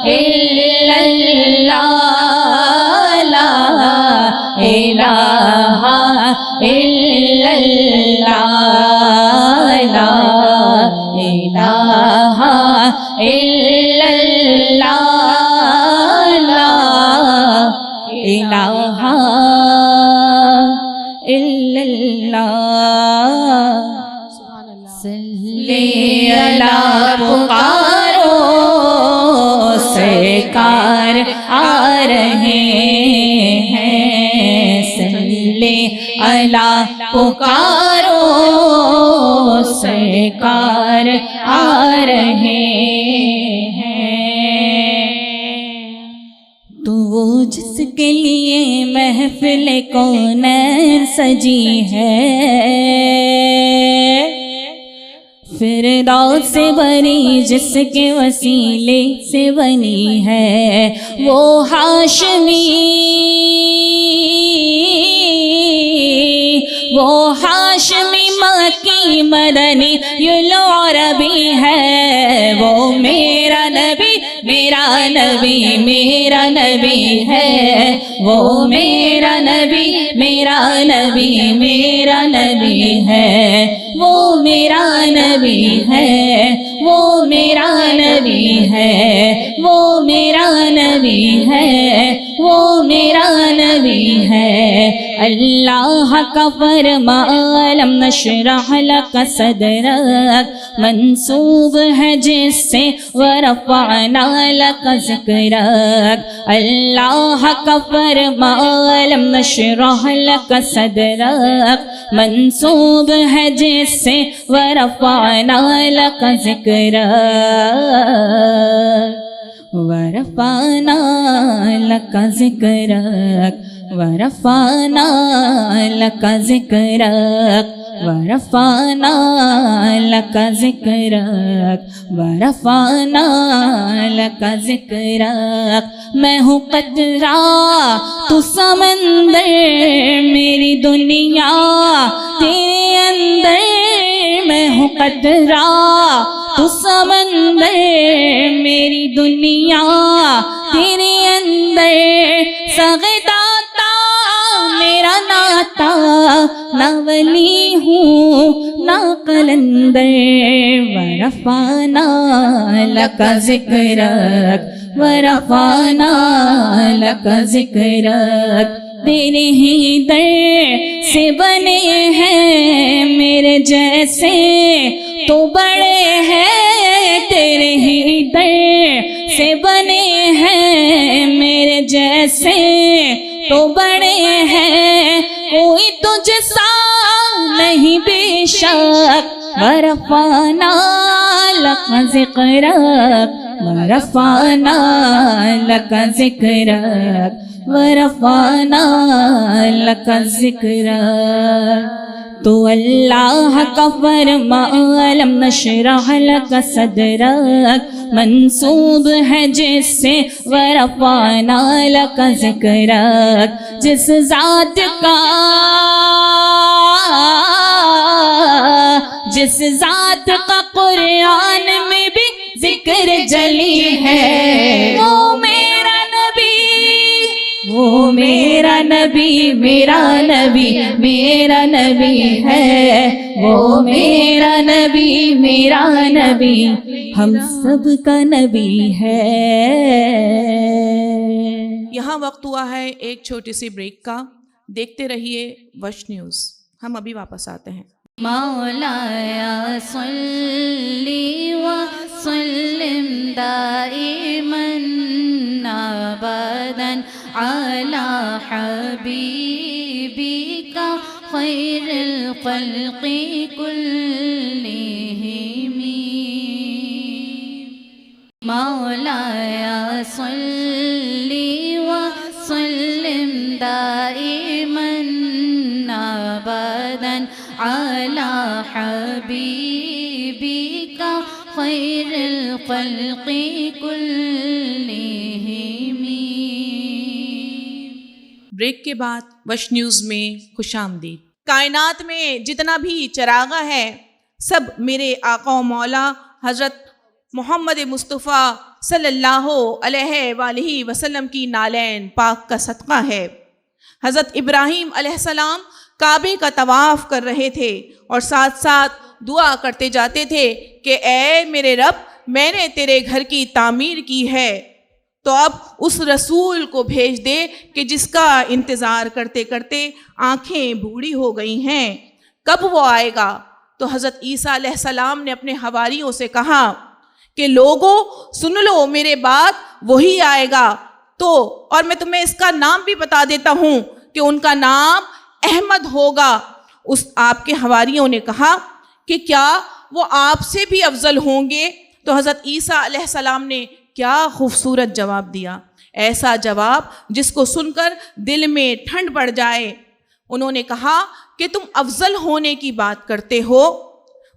الا اللہ، لا الہ الا اللہ، لا الہ الا اللہ، لا الہ الا اللہ۔ صلی اللہ پکارو، سرکار آ رہے ہیں، صلی اللہ پکارو، سرکار آ رہے ہیں۔ تو وہ جس کے لیے محفل کونین سجی ہے، فردوس سے بنی جس کے وسیلے سے بنی ہے، وہ ہاشمی، وہ ہاشمی مکی مدنی العربی ہے، وہ میرا نبی، میرا نبی، میرا نبی ہے، وہ میرا نبی، میرا نبی، میرا نبی ہے، وہ میرا نبی ہے، وہ میرا نبی ہے، وہ میرا نبی ہے، وہ میرا نبی ہے۔ اللہ کا فرمان نشرح لک صدرک منسوب ہے جس سے ورفعنا لک ذکرک، اللہ کا فرمان نشرح لک صدرک منسوب ہے جس سے ورفعنا لک ذکرک، ورفعنا لک ذکرک، ورفعنا لک ذکرک، ورفعنا لک ذکرک، ورفعنا لک ذکرک۔ میں ہوں قطرہ تو سمندر، میری دنیا تیرے اندر، میں ہوں قطرہ تو سمندر، میری دنیا تیرے اندر، سغداتا میرا ناتا، نہ ولی ہوں نہ قلندر، ورفعنا لک ذکرک، ورفعنا لک ذکرک۔ تیرے ہی در سے بنے ہیں میرے جیسے تو بڑے ہیں، تیرے ہی در سے بنے ہیں میرے جیسے تو بڑے ہیں، کوئی تجھ سا نہیں بے شک، ورفعنا لک ذکرک، ورفعنا لک ذکرک، ورفعنا لک ذکرک۔ تو اللہ کا فرمان نشرح لک صدرک منسوب ہے جس سے ورفعنا لک ذکرک، جس ذات کا، جس ذات کا قرآن میں بھی ذکر جلی ہے، وہ میرا نبی، وہ میرا نبی، میرا نبی، میرا نبی ہے، وہ میرا نبی، میرا نبی، ہم سب کا نبی ہے۔ یہاں وقت ہوا ہے ایک چھوٹی سی بریک کا، دیکھتے رہیے وش نیوز، ہم ابھی واپس آتے ہیں۔ مولایا صلی وسلم دائما ابدا علی حبیبک خیر الخلق کلہم، مولایا صلی وسلم دائما ابدا علی حبيبك خير الخلق كلهم. بریک کے بعد وش نیوز میں خوش آمدید. کائنات میں جتنا بھی چراغا ہے سب میرے آقا و مولا حضرت محمد مصطفیٰ صلی اللہ علیہ وآلہ وسلم کی نالین پاک کا صدقہ ہے. حضرت ابراہیم علیہ السلام کعبے کا طواف کر رہے تھے اور ساتھ ساتھ دعا کرتے جاتے تھے کہ اے میرے رب میں نے تیرے گھر کی تعمیر کی ہے تو اب اس رسول کو بھیج دے کہ جس کا انتظار کرتے کرتے آنکھیں بوڑھی ہو گئی ہیں، کب وہ آئے گا؟ تو حضرت عیسیٰ علیہ السلام نے اپنے حواریوں سے کہا کہ لوگوں سن لو میرے بات، وہی آئے گا. تو اور میں تمہیں اس کا نام بھی بتا دیتا ہوں کہ ان کا نام احمد ہوگا. اس آپ کے حواریوں نے کہا کہ کیا وہ آپ سے بھی افضل ہوں گے؟ تو حضرت عیسیٰ علیہ السلام نے کیا خوبصورت جواب دیا، ایسا جواب جس کو سن کر دل میں ٹھنڈ پڑ جائے. انہوں نے کہا کہ تم افضل ہونے کی بات کرتے ہو،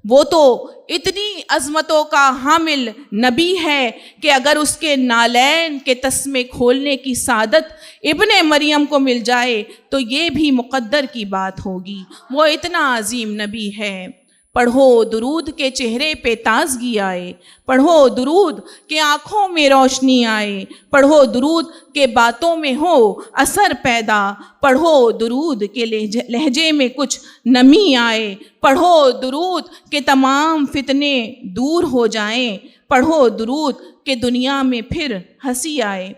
وہ تو اتنی عظمتوں کا حامل نبی ہے کہ اگر اس کے نالین کے تسمے کھولنے کی سعادت ابن مریم کو مل جائے تو یہ بھی مقدر کی بات ہوگی. وہ اتنا عظیم نبی ہے. پڑھو درود کے چہرے پہ تازگی آئے، پڑھو درود کہ آنکھوں میں روشنی آئے، پڑھو درود کہ باتوں میں ہو اثر پیدا، پڑھو درود کہ لہجے میں کچھ نمی آئے، پڑھو درود کہ تمام فتنے دور ہو جائیں، پڑھو درود کہ دنیا میں پھر ہنسی آئے.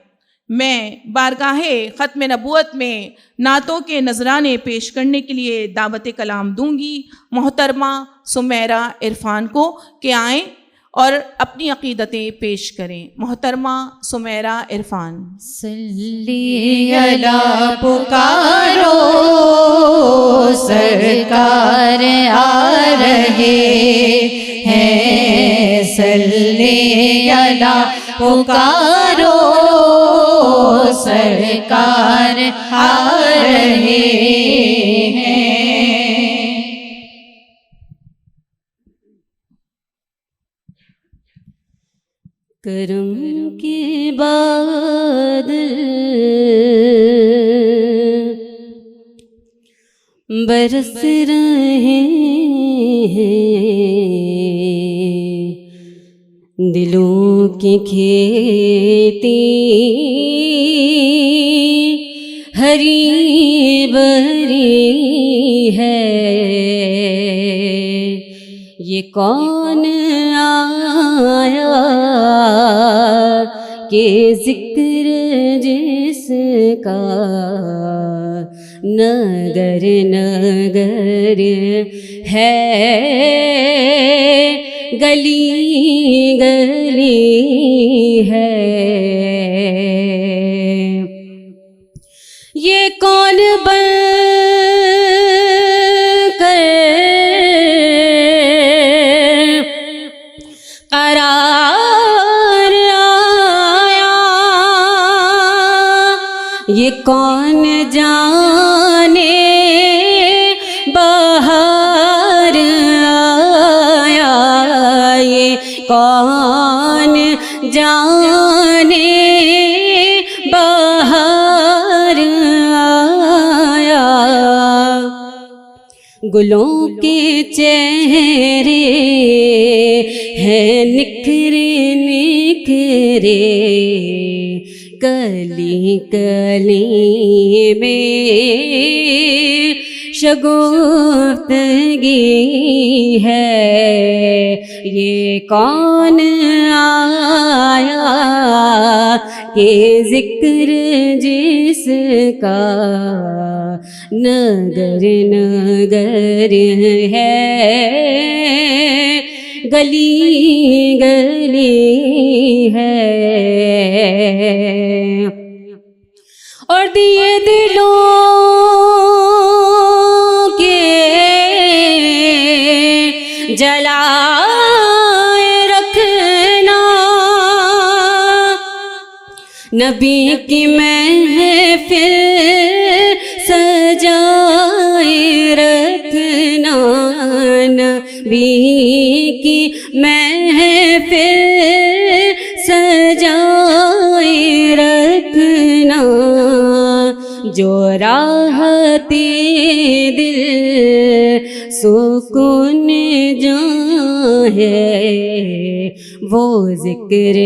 میں بارگاہ ختم نبوت میں نعتوں کے نذرانے پیش کرنے کے لیے دعوت کلام دوں گی محترمہ سمیرہ عرفان کو کہ آئیں اور اپنی عقیدتیں پیش کریں. محترمہ سمیرہ عرفان. صلی اللہ پکارو سرکار آ رہے ہیں، صلی اللہ پکارو سرکار آ رہے ہیں. کرم کے بادل برس رہے ہیں، دلوں کی کھیتی ہری بھری ہے. یہ کون آیا کہ ذکر جس کا نگر نگر ہے، گلی گلی ہے. یہ کون بن کر قرار آیا، یہ کون جانے بہار آیا، یہ کون جانے بہار آیا. گلوں کے چہرے ہیں نکھرے نکھرے، کلی کلی میں شگفتگی ہے. یہ کون آیا کہ ذکر جس کا نگر نگر ہے، گلی گلی ہے. اور دیے دلوں کے جلائے رکھنا، نبی کی محفل سجائے رکھنا، نبی کی محفل سجائے رکھنا، جو راحت دل سکون جاں ہے، وہ ذکر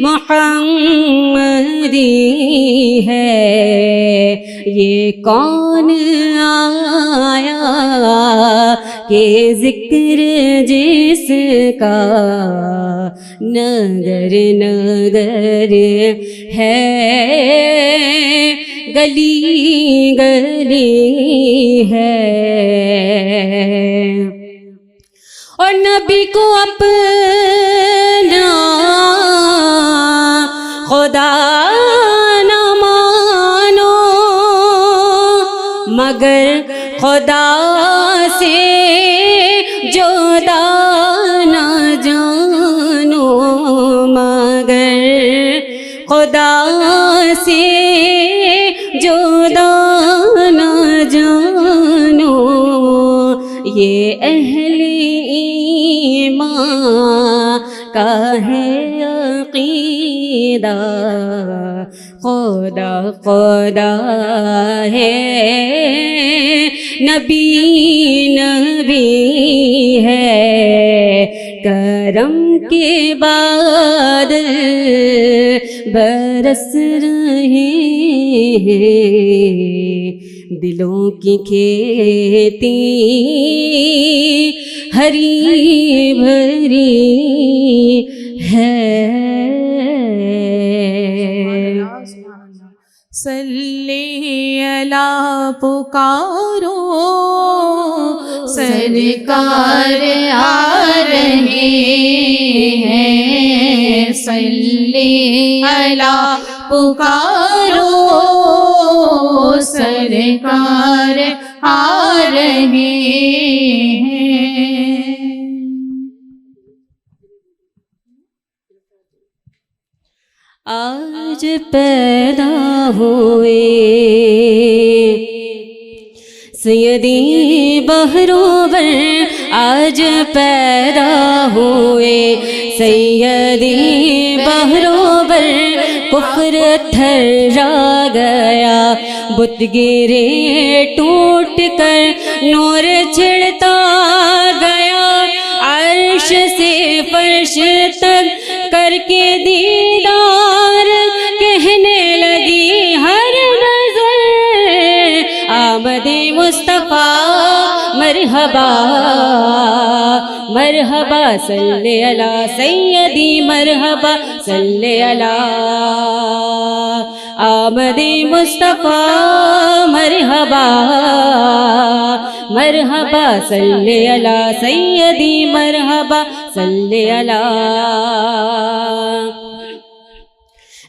محمدی ہے۔ یہ کون آیا کہ ذکر جس کا نگر نگر ہے، گلی گلی ہے، اور نبی کو اپنا خدا نہ مانو، مگر خدا سے جدا نہ جانو، مگر خدا سے جدا نہ جانو۔ یہ اہل ایمان کا ہے عقیدہ، خدا خدا ہے، نبی نبی ہے، کرم کے بعد برس رہے ہیں، دلوں کی کھیتی ہری بھری ہے۔ صلی اللہ پکارو، سرکار آ رہے ہیں، صلی اللہ پکارو، سرکار آ رہے ہیں۔ آج پیدا ہوئے سیدی بہروبر، آج پیدا ہوئے سیدی بہروبر، کفر تھرا گیا، بت گرے ٹوٹ کر نور چھڑتا گیا، عرش سے فرش تک کر کے دیدار، کہنے لگی ہر نظر آمد مصطفیٰ مرحبا مرحبا، صلی علی سیدی مرحبا، صلی علی آمد مصطفیٰ مرحبا مرحبا، صلی علی سیدی مرحبا، صلی علی۔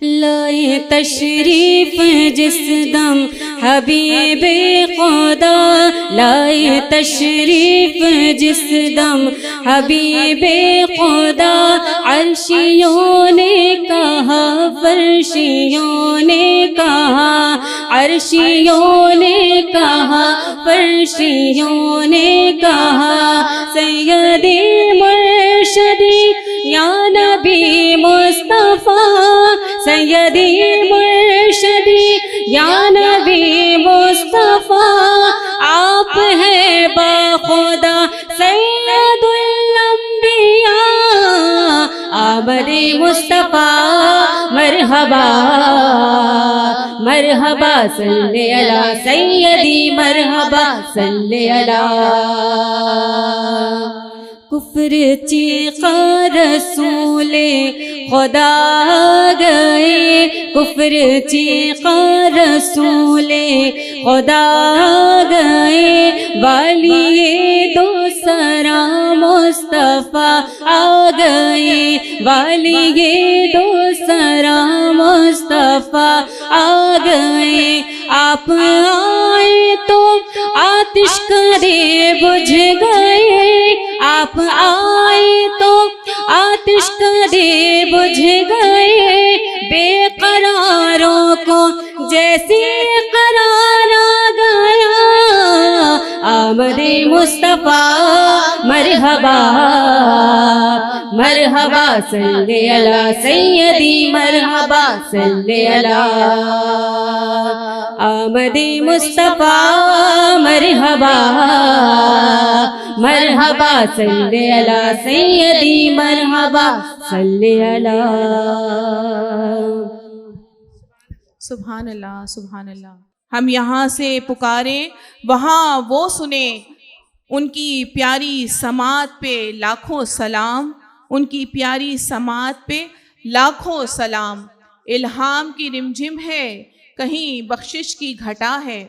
لائے تشریف جس دم حبیب خدا، لائے تشریف جس دم حبیب خدا، عرشیوں نے کہا فرشیوں نے کہا، عرشیوں نے کہا فرشیوں نے کہا، سیدی مرشدی یا نبی مصطفیٰ، سیدی مرشدی یا نبی مصطفیٰ، آپ ہیں باخدا سید الانبیاء، آمد مصطفیٰ مرحبا مرحبا، صلی علی سیدی مرحبا، صلی علی۔ کفر چیخا رسول خدا گئے، کفر چیخا رسول خدا گئے، والی دو سرا مصطفیٰ آ گئے، والی دو سرا مصطفیٰ آ گئے، آپ آئے تو آتش کرے بجھ گئے، آپ آئے تو آتش کرے بجھ گئے، بے قراروں کو جیسے قرار آ گیا، مصطفیٰ مرحبا مرحبا صلی علی سیدی مرحبا صلی علی آمد مصطفیٰ مرحبا مرحبا صلی علی سیدی مرحبا صلی علی. سبحان اللہ سبحان اللہ. ہم یہاں سے پکاریں وہاں وہ سنیں. ان کی پیاری سماعت پہ لاکھوں سلام. ان کی پیاری سماعت پہ لاکھوں سلام. الہام کی رمجھم ہے کہیں بخشش کی گھٹا ہے.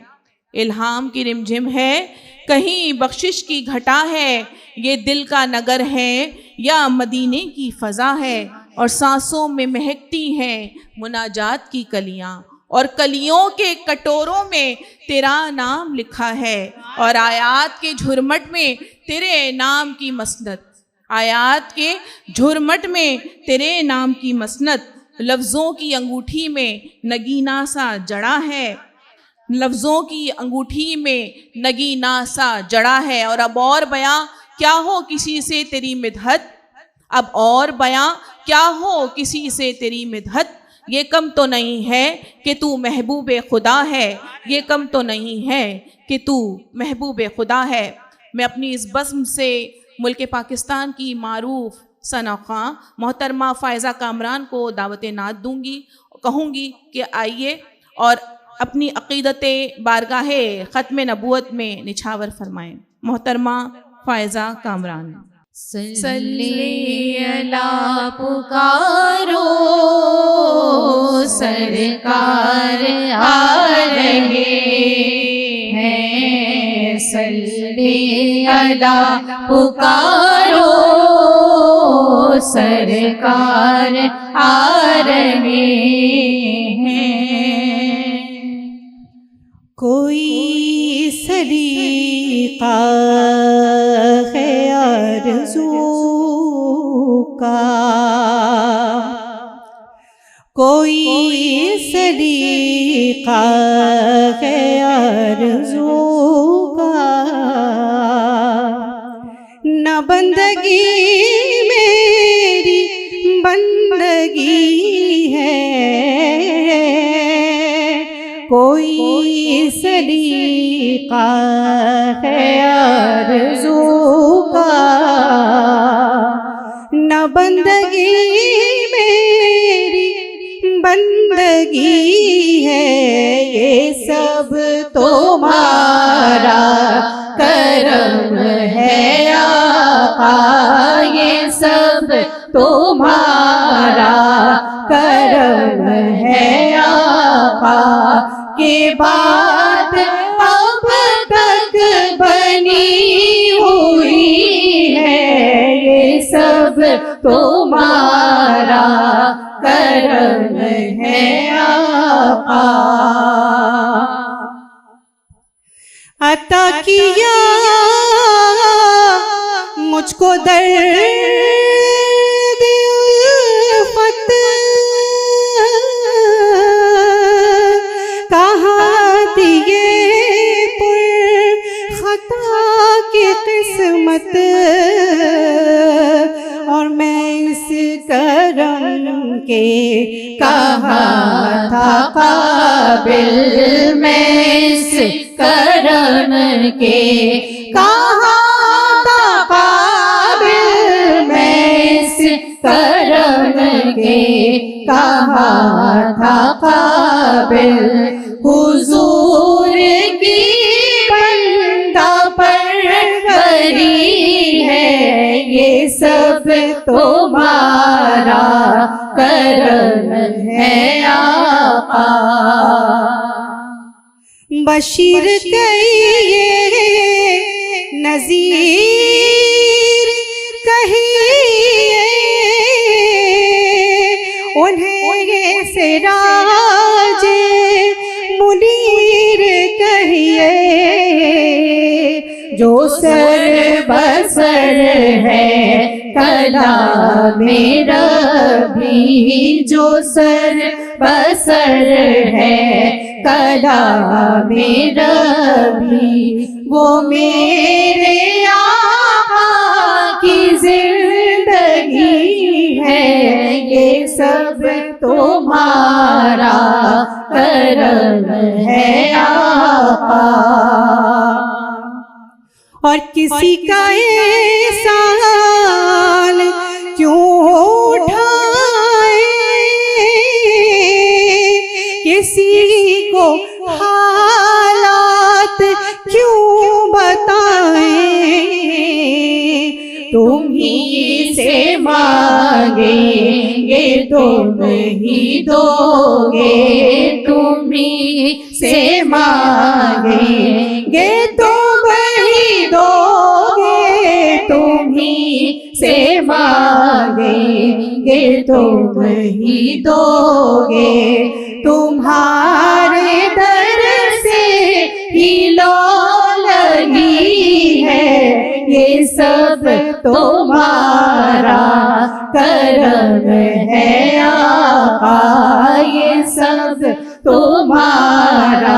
الہام کی رمجھم ہے کہیں بخشش کی گھٹا ہے. یہ دل کا نگر ہے یا مدینے کی فضا ہے. اور سانسوں میں مہکتی ہیں مناجات کی کلیاں. اور کلیوں کے کٹوروں میں تیرا نام لکھا ہے. اور آیات کے جھرمٹ میں تیرے نام کی مسند. آیات کے جھرمٹ میں تیرے نام کی مسند. لفظوں کی انگوٹھی میں نگینہ سا جڑا ہے. لفظوں کی انگوٹھی میں نگینہ سا جڑا ہے. اور اب اور بیاں کیا ہو کسی سے تیری مدحت. اب اور بیاں کیا ہو کسی سے تیری مدحت. یہ کم تو نہیں ہے کہ تو محبوب خدا ہے. یہ کم تو نہیں ہے کہ تو محبوب خدا ہے. میں اپنی اس بزم سے ملک پاکستان کی معروف ثنا خواں محترمہ فائزہ کامران کو دعوت نعت دوں گی. کہوں گی کہ آئیے اور اپنی عقیدت بارگاہ ختم نبوت میں نچھاور فرمائیں. محترمہ فائزہ کامران. صلی اللہ پکارو سرکار آ رہے ہیں. صلی اللہ پکارو سرکار آ رہے ہیں. کوئی سلیقہ ہے آرزو کا. کوئی سلیقہ ہے آرزو کا. نہ بندگی میری بندگی ہے. کوئی سلیقہ ہے آرزو کا. نہ بندگی میری بندگی ہے. یہ سب تمہارا کرم ہے آقا. یہ سب تمہارا کرم ہے آقا. کہ بات اب تک بنی ہوئی ہے. یہ سب تمہارا کرم ہے آقا. عطا کیا مجھ کو درد الفت. کہاں دیے پر خطا کی قسمت. اور میں اس کرم کے کہاں تھا قابل. میں اس کرم کے کہاں تھا قابل. میں اس کرم کے کہاں تھا قابل. حضور کی بندہ پروری ہے. یہ سب تمہارا کرم ہے آقا. بشیر کہیے نذیر کہیے انہیں سراج منیر کہیے. جو سر بسر ہے کلام ربی جو سر بسر ہے کلام ربی وہ میرے آقا کی زندگی ہے یہ سب تمہارا کرم ہے آقا اور کسی کا احسان کیوں اٹھائے کسی کو حالات کیوں بتائیں تم ہی سے مانگیں گے تم ہی دو گے تم ہی سے مانگیں گے تم ہی دو گے تم ہی سے مانگیں گے تم ہی دو گے تمہارے در سے ہی لو لگی ہے یہ سب تمہارا کرم ہے آقا یہ سب تمہارا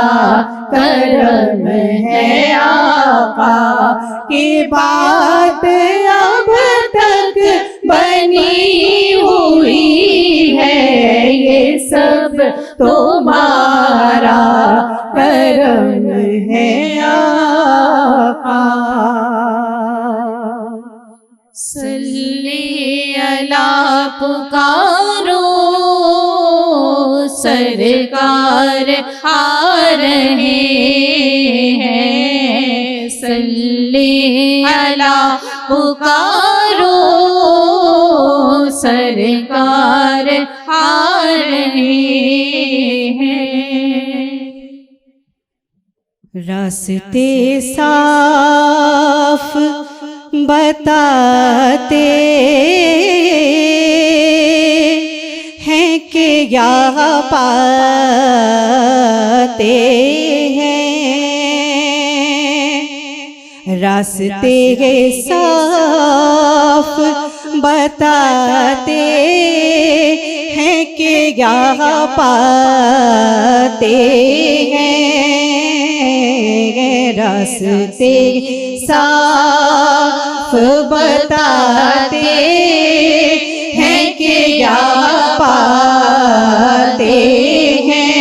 کرم ہے آقا کی بات اب تک بنی ہوئی ہے یہ سب تمہارا کرم ہے آقا صلی اللہ پکارو سرکار آ رہے ہیں صلی اللہ پکارو سرکار آ رہے ہیں راستے صاف بتاتے ہیں کہ یہاں پاتے ہیں راستے صاف بتاتے ہیں کہ یہاں پاتے ہیں راستے صاف بتاتے ہیں کہ یہاں پاتے ہیں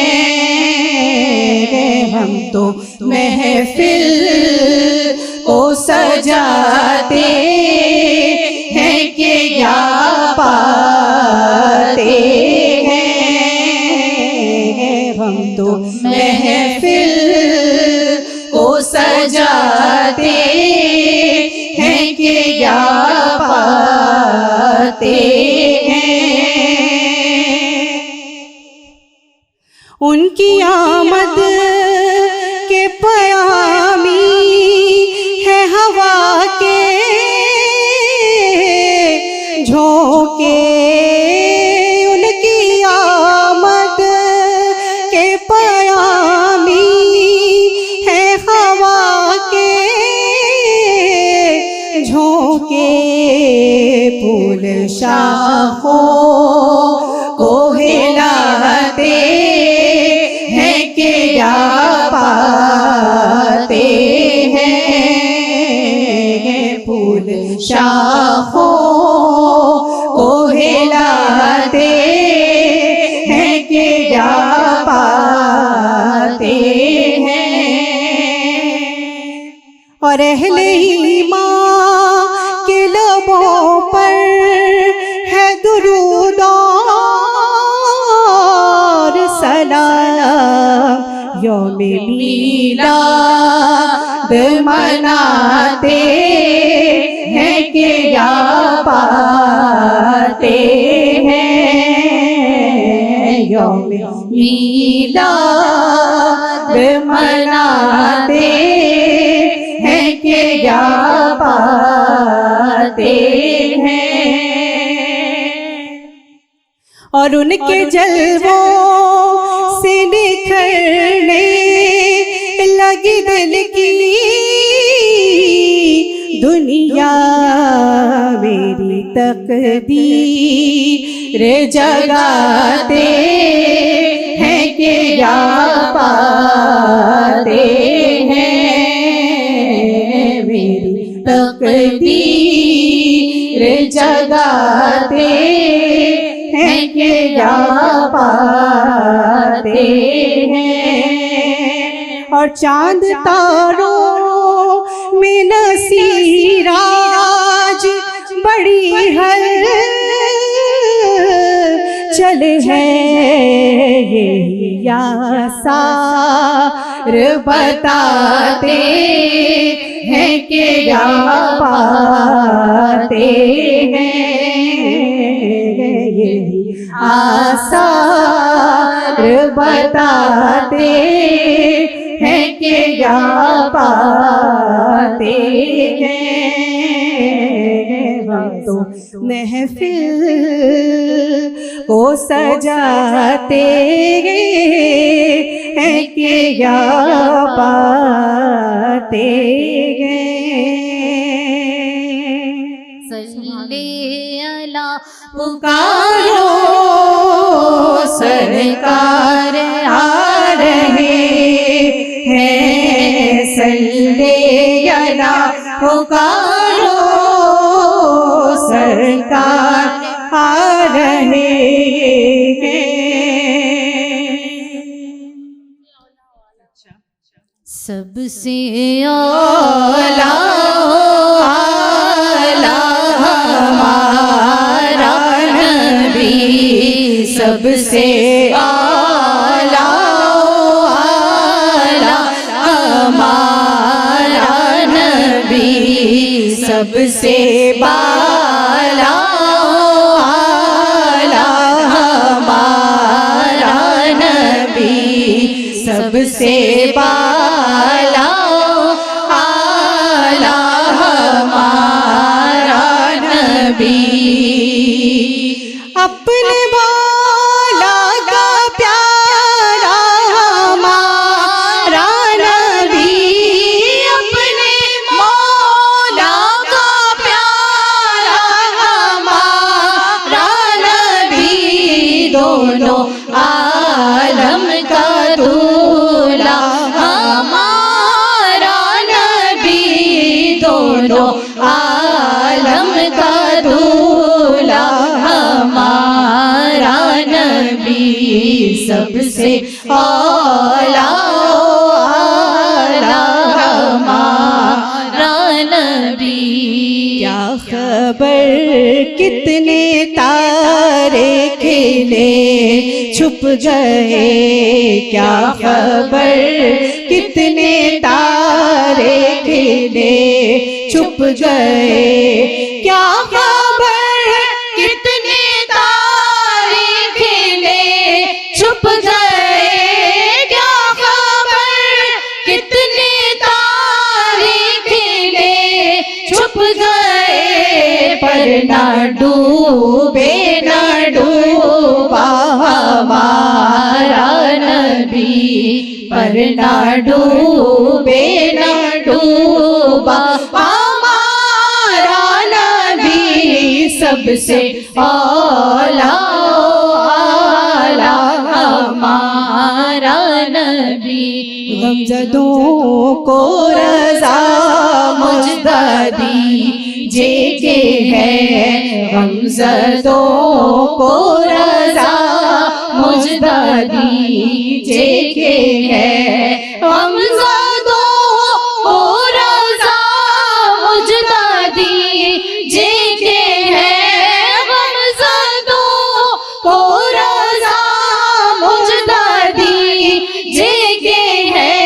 ہم تو محفل کو سجاتے ہیں کہ یہاں پاتے ہیں ہم تو محفل کو سجاتے ہیں کہ یہاں پاتے ہیں ان کی آمد کے پیامی ہے ہوا کے جھونکے ان کی آمد کے پیامی ہے ہوا کے جھونکے پھول شاخوں کو ہلاتے ہیں کہ یہاں پاتے ہیں پھول شاخوں کو ہلاتے ہیں کہ یہاں پاتے ہیں اور اہل ایمان کے لبوں پر ہے درود اور سلام یوم میلاد مناتے ہیں کہ یہاں پاتے ہیں یوم میلاد مناتے ہیں کہ یہاں پاتے ہیں اور ان کے جلووں سے نکھرنے لگی دل کی دنیا میری تقدیر جگاتے ہیں کہ یا پاتے ہیں، میری تقدیر جگاتے ہیں کہ یا پاتے ہیں، اور چاند تاروں میں نصیراج بڑی ہلچل ہے، یہی آثار بتاتے ہیں کہ یا پاتے ہیں، یہی آثار بتاتے ہیں کہ یا پاتے ہیں، ہم تو محفل کو سجاتے ہیں کہ یا پاتے ہیں۔ صلی اللہ پکارو سرکار آ رہے ہیں، صلی اللہ پکارو سرکار آ رہے ہیں۔ سب سے اولا ہمارا نبی، سب سے اعلیٰ ہمارا نبی، سب سے بالا ہمارا نبی، سب سے بالا ہمارا نبی، اپنے بالا کا پیارا ہمارا نبی، اپنے مولا کا پیارا ہمارا نبی، دونوں عالم کا دولہا ہمارا نبی، دونوں عالم کا دولہا ہمارا نبی، سب سے اعلیٰ ہمارا نبی۔ کیا خبر کتنے تارے کھلے چھپ گئے، کیا خبر کتنے تارے کھلے چھپ گئے، کیا خبر کتنے تارے کھلے چھپ گئے، کیا خبر کتنے تارے کھلے چھپ گئے، پر نہ ڈوبے نہ ڈوبا ہمارا نبی، پر نہ ڈوبے نہ ڈوبا ہمارا نبی، سب سے اعلیٰ ہمارا نبی، غمزدوں کو رضا مجددی جے کے ہے، غمزدوں کو رضا مجددی جے کے ہے، غمزدوں کو رضا مجددی جے کے ہے، غمزدوں کو رضا مجددی جے کے ہے،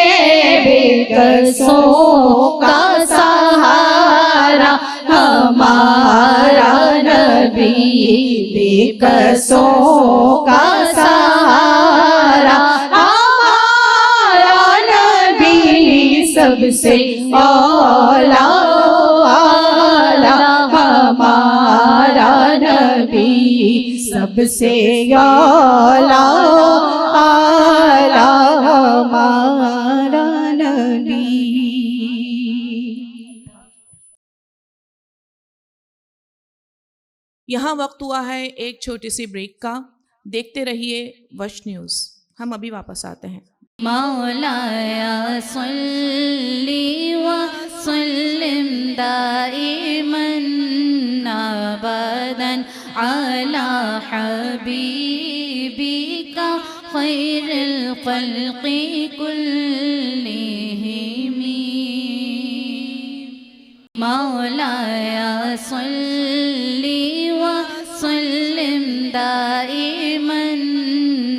بے کسوں کا سہارا ہمارا نبی، بے کسوں کا سہارا ہمارا نبی، سب سے اعلیٰ ہمارا نبی، سب سے اعلیٰ یہاں وقت ہوا ہے ایک چھوٹی سی بریک کا. دیکھتے رہیے وش نیوز. ہم ابھی واپس آتے ہیں. مولایا صلی وسلم دائما ابدا علی حبیبک خیر الخلق کلہم. مولایا صلی وسلم دائما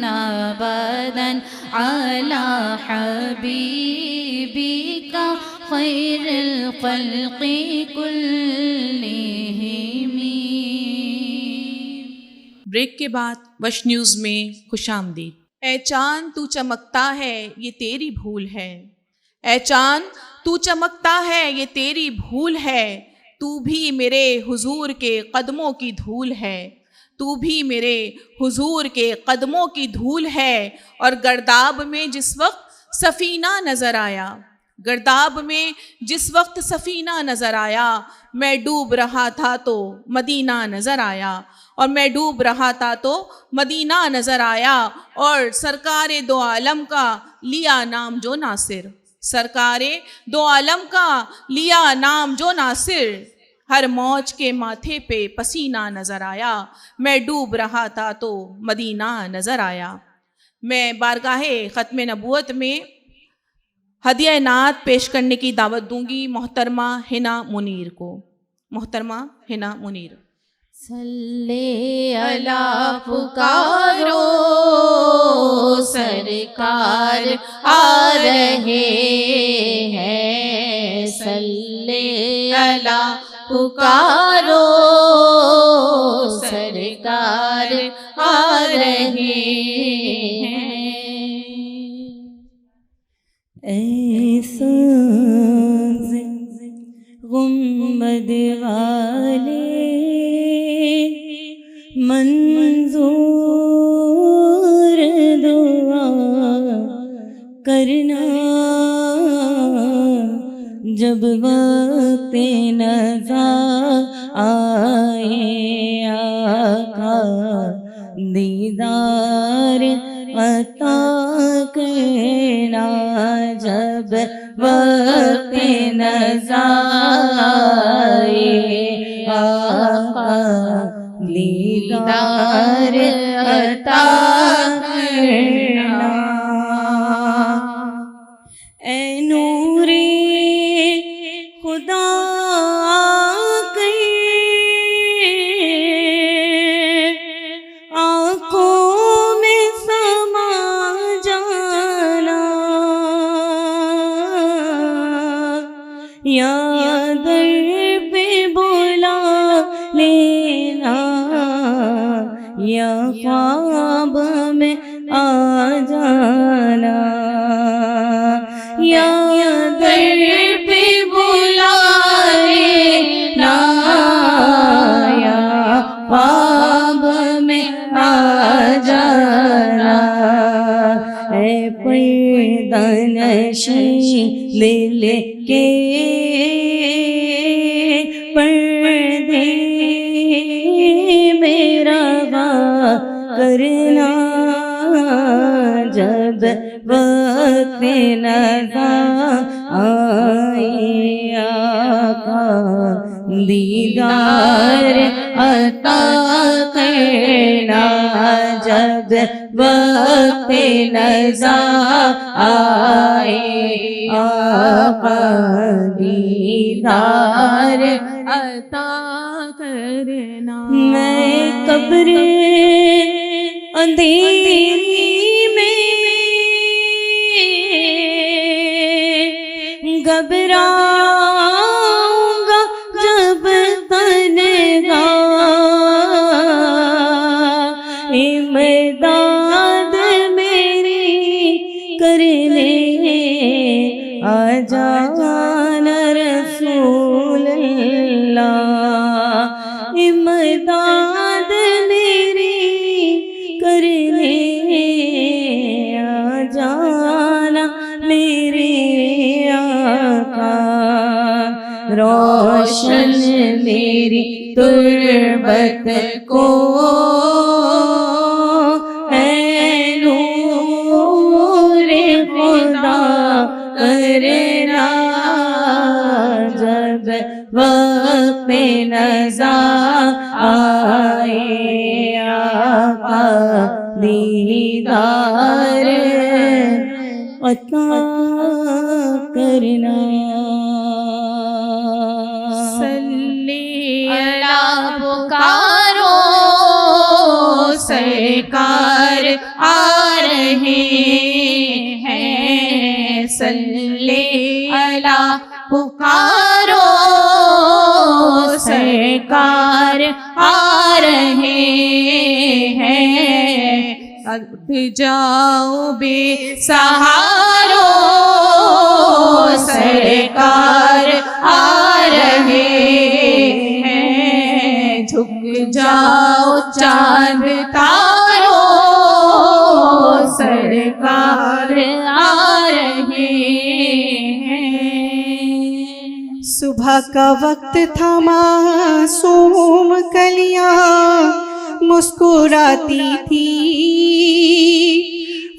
ابدا علی حبیبک خیر الخلق کلہم. بریک کے بعد وش نیوز میں خوش آمدید. اے چاند تو چمکتا ہے یہ تیری بھول ہے. اے چاند تو چمکتا ہے یہ تیری بھول ہے. تو بھی میرے حضور کے قدموں کی دھول ہے. تو بھی میرے حضور کے قدموں کی دھول ہے. اور گرداب میں جس وقت سفینہ نظر آیا، گرداب میں جس وقت سفینہ نظر آیا، میں ڈوب رہا تھا تو مدینہ نظر آیا. اور میں ڈوب رہا تھا تو مدینہ نظر آیا. اور سرکار دو عالم کا لیا نام جو ناصر، سرکار دو عالم کا لیا نام جو ناصر. ہر موج کے ماتھے پہ پسینہ نظر آیا. میں ڈوب رہا تھا تو مدینہ نظر آیا. میں بارگاہ ختم نبوت میں ہدیہ نعت پیش کرنے کی دعوت دوں گی محترمہ حنا منیر کو. محترمہ حنا منیر. صلی اللہ پکارو سرکار آ رہے ہیں. صلی اللہ پکارو سرکار آ رہے ہیں. ایسا گنبد والے منظور دعا کرنا جب وقت نزا آئے. آقا دیدار عطا کرنا جب وقت نزا آئے. آقا دیدار عطا کرنا. اے نور خدا کے آنکھوں میں سما جانا. یا در پہ بلا لینا یا خواب میں آ جانا. یا در پہ بلا لینا یا خواب میں آ جانا. اے پردہ نشین دل کے پردے میرا کرنا جب وقت نزا آئے. آقا دیدار عطا کرنا جب وقت نزا آئے. آقا دیدار عطا کرنا. میں قبر اندھیری میں گھبراؤں گا جب تنہا. امداد میری کر لے آ جانا رسول اللہ. امداد میری کر لے آ جانا میرے آقا. روشن میری تربت غربت کو اے نور خدا کرنا، جب وقت نزا آئے آقا دیدار عطا کرنا۔ صلی اللہ پکارو سرکار آ رہے ہیں، صلی اللہ پکارو سرکار آ رہے ہیں، اٹھ جاؤ بے سہارو سرکار آ رہے ہیں، جھک جاؤ چاند تارو سرکار آ رہے ہیں۔ صبح کا وقت تھا، معصوم کلیاں مسکراتی تھی،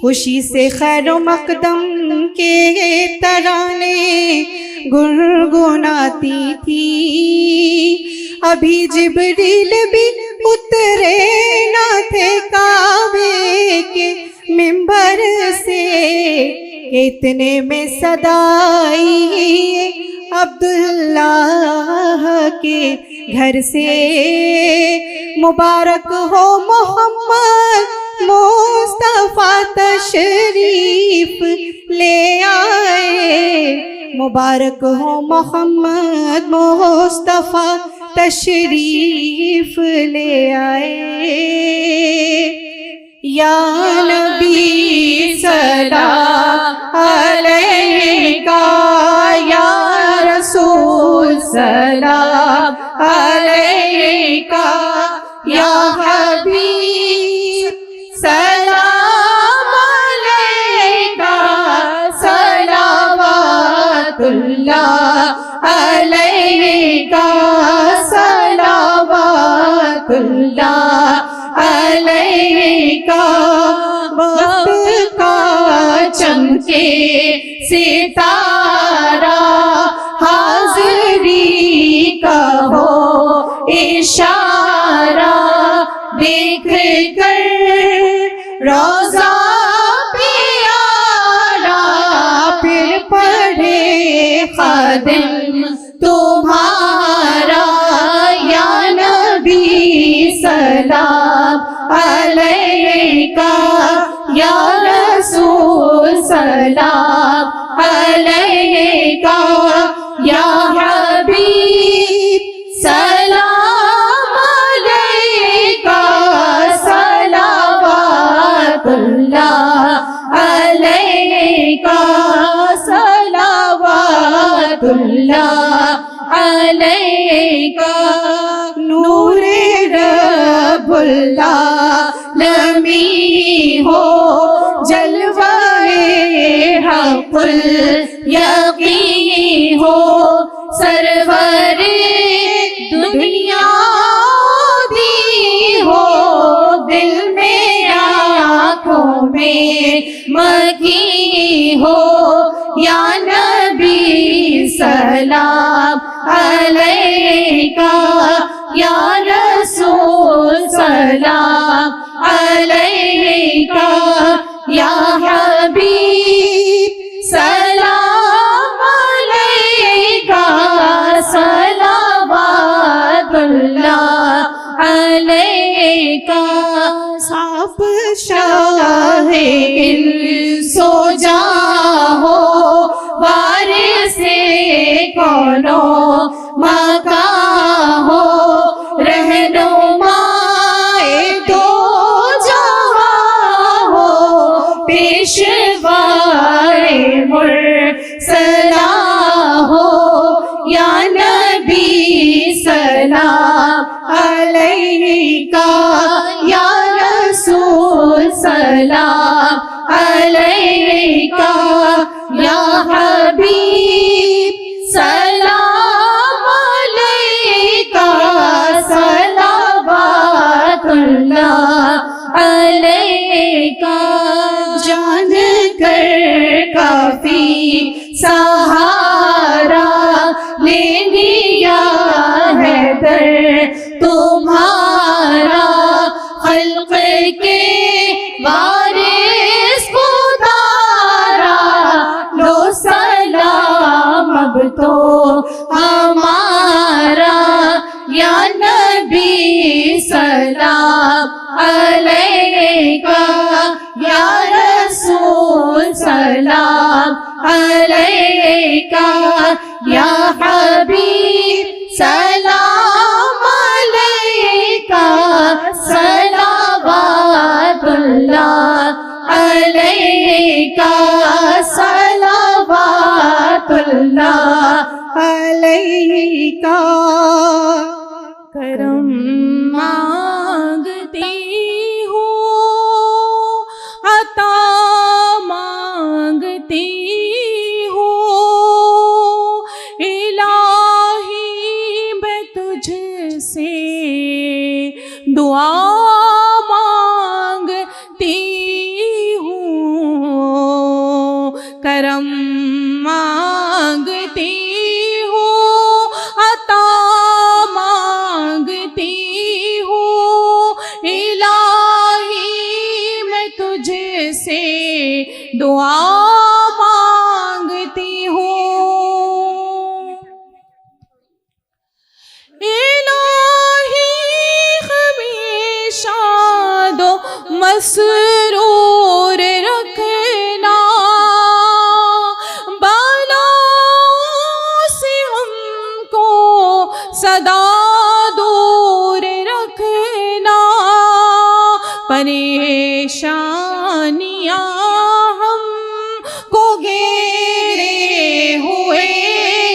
خوشی سے خیر و مقدم کے ترانے گنگناتی تھی، ابھی جبریل بھی اترے نہ تھے کعبے کے منبر سے، اتنے میں صدا آئی عبداللہ کے گھر سے، مبارک ہو محمد مصطفیٰ تشریف لے آئے، مبارک ہو محمد مصطفیٰ تشریف لے آئے، یا نبی سلام علیکہ، یا رسول سلام علیکہ، یا حبیب سلام علیکہ، صلوات اللہ علیکہ، صلوات اللہ علیکہ، وقت کا چمکے ستارہ، حاضری کا ہو اشارہ، دیکھ کر روضہ پیارا، پھر پڑھے خادم تمہارا، یا نبی سلام علیکہ، یا رسول سلام علیکہ، یا حبیب سلام علیکہ، صلوات اللہ علیکہ، صلوات اللہ علیکہ، نور رب العالمین ہو، جلوہ حق الیقین ہو، سرور دنیا دی ہو، دل میں آنکھوں میں مکی ہو، یا نبی سلام علیکہ، یا رسول سلام علیکہ، یا حبیب سلام علیکہ، صلوات اللہ علیکہ، صاحب شاہ سو جا ہو، وارث کونو مکان ہو، رہنمائے دو جہاں ہو، پیشوائے مرسلان ہو، یا نبی سلام علیکہ، یا رسول سلام علیکہ، یا حبیب سلام علیکہ، صلوات علیکا جان کر کافی سہارا لے لیا ہے در تمہارا خلق کے وارث اتارا لو سلام اب تو ہمارا یا نبی سلام علیکا یا رسول سلام علیکا یا حبیب سلام علیکا صلوات اللہ علیکا صلوات اللہ علیکا کرم مانگتی ہوں عطا مانگتی ہوں الہی میں تجھ سے دعا مانگتی ہوں کرم مانگتی ہوں عطا مانگتی ہوں الہی میں تجھ سے دعا مانگتی ہوں الہی ہمیشہ دو مسرور رکھنا بلاؤں سے ہم کو صدا دور رکھنا پریشانیاں ہم کو گھیرے ہوئے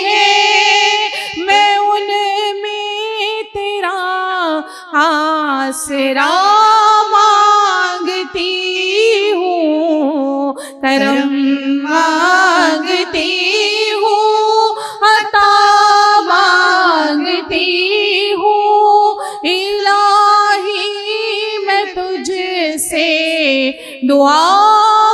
ہیں میں ان میں تیرا آسرا مانگتی ہوں کرم مانگتی ہوں عطا مانگتی ہوں الہی میں تجھ سے دعا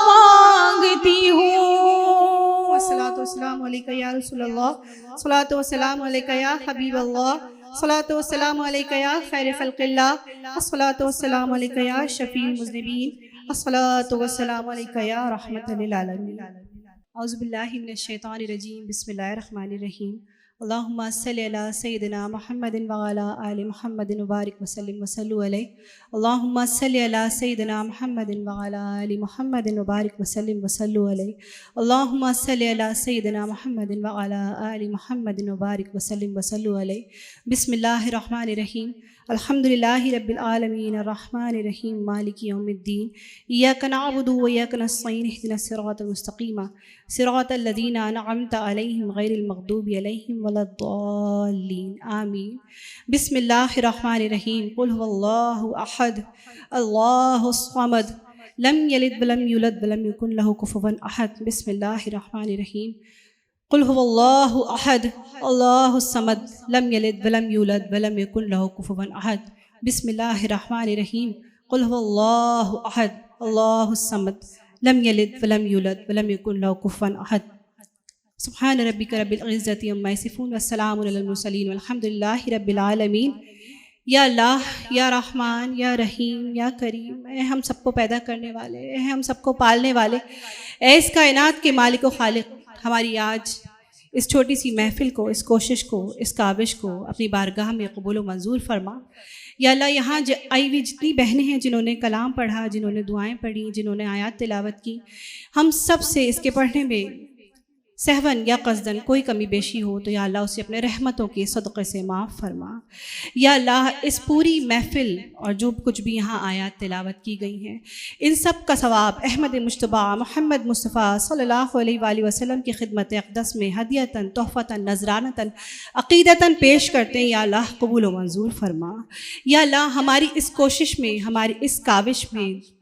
مانگتی ہوں الصلاۃ والسلام علیکہ یا رسول اللہ، الصلاۃ والسلام علیکہ یا حبیب اللہ، الصلاۃ والسلام علیکہ یا خیر خلق اللہ، الصلاۃ والسلام علیکہ یا شفیع المذنبین، الصلاۃ والسلام علیکہ یا رحمۃ للعالمین۔ اعوذ باللہ من الشیطان الرجیم، بسم اللہ الرحمن الرحیم۔ اللہم صلی علی سیدنا محمد وعلی آل محمد وبارک وسلم وصلوا علیہ۔ اللہم صلی علی سیدنا محمد وعلی آل محمد وبارک وسلم وصلوا علیہ۔ اللہم صلی علی سیدنا محمد وعلی آل محمد وبارک وسلم وصلوا علیہ۔ بسم اللہ الرحمن الرحیم۔ الحمد للہ رب العالمین الرحمن الرحیم مالک یوم الدین، ایاک نعبد و ایاک نستعین، اہدنا الصراط المستقیم صراط الذین انعمت علیہم غیر المغضوب علیہم ولا الضالین آمین۔ بسم اللہ الرحمن الرحیم۔ قل هو اللہ احد اللہ الصمد لم یلد ولم یولد ولم یکن لہ کفوا احد۔ بسم اللہ الرحمن الرحیم۔ قل هو اللہ احد اللہ الصمد لم یلد ولم یولد ولم یکن لہ کفوا احد۔ بسم اللہ الرحمن الرحیم۔ قل هو اللہ احد اللہ الصمد لم یلد ولم یولد ولم یکن لہ کفوا احد۔ سبحان ربک رب العزۃ عما یصفون والسلام علی المرسلین والحمد للہ رب العالمین۔ یا اللہ، یا رحمان، یا رحیم، یا کریم، اے ہم سب کو پیدا کرنے والے، اے ہم سب کو پالنے والے، اے اس کائنات کے مالک و خالق، ہماری آج اس چھوٹی سی محفل کو، اس کوشش کو، اس کاوش کو اپنی بارگاہ میں قبول و منظور فرما۔ یا اللہ، یہاں آئی ہوئی جتنی بہنیں ہیں جنہوں نے کلام پڑھا، جنہوں نے دعائیں پڑھی، جنہوں نے آیات تلاوت کی، ہم سب سے اس کے پڑھنے میں سہون یا قصدن کوئی کمی بیشی ہو تو یا اللہ اسے اپنے رحمتوں کے صدقے سے معاف فرما۔ یا اللہ، اس پوری محفل اور جو کچھ بھی یہاں آیات تلاوت کی گئی ہیں، ان سب کا ثواب احمد مجتبیٰ محمد مصطفیٰ صلی اللہ علیہ وآلہ وسلم کی خدمت اقدس میں ہدیتاً، تحفتاً، نذرانتاً، عقیدتاً پیش کرتے ہیں۔ یا اللہ قبول و منظور فرما۔ یا اللہ، ہماری اس کوشش میں، ہماری اس کاوش میں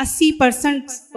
80%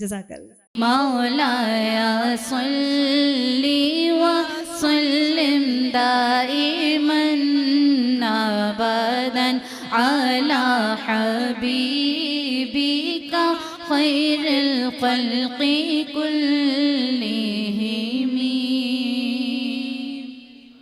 جزاک اللہ. مولاي صل وسلم دائما ابدا على حبيبك خير الخلق كلهم.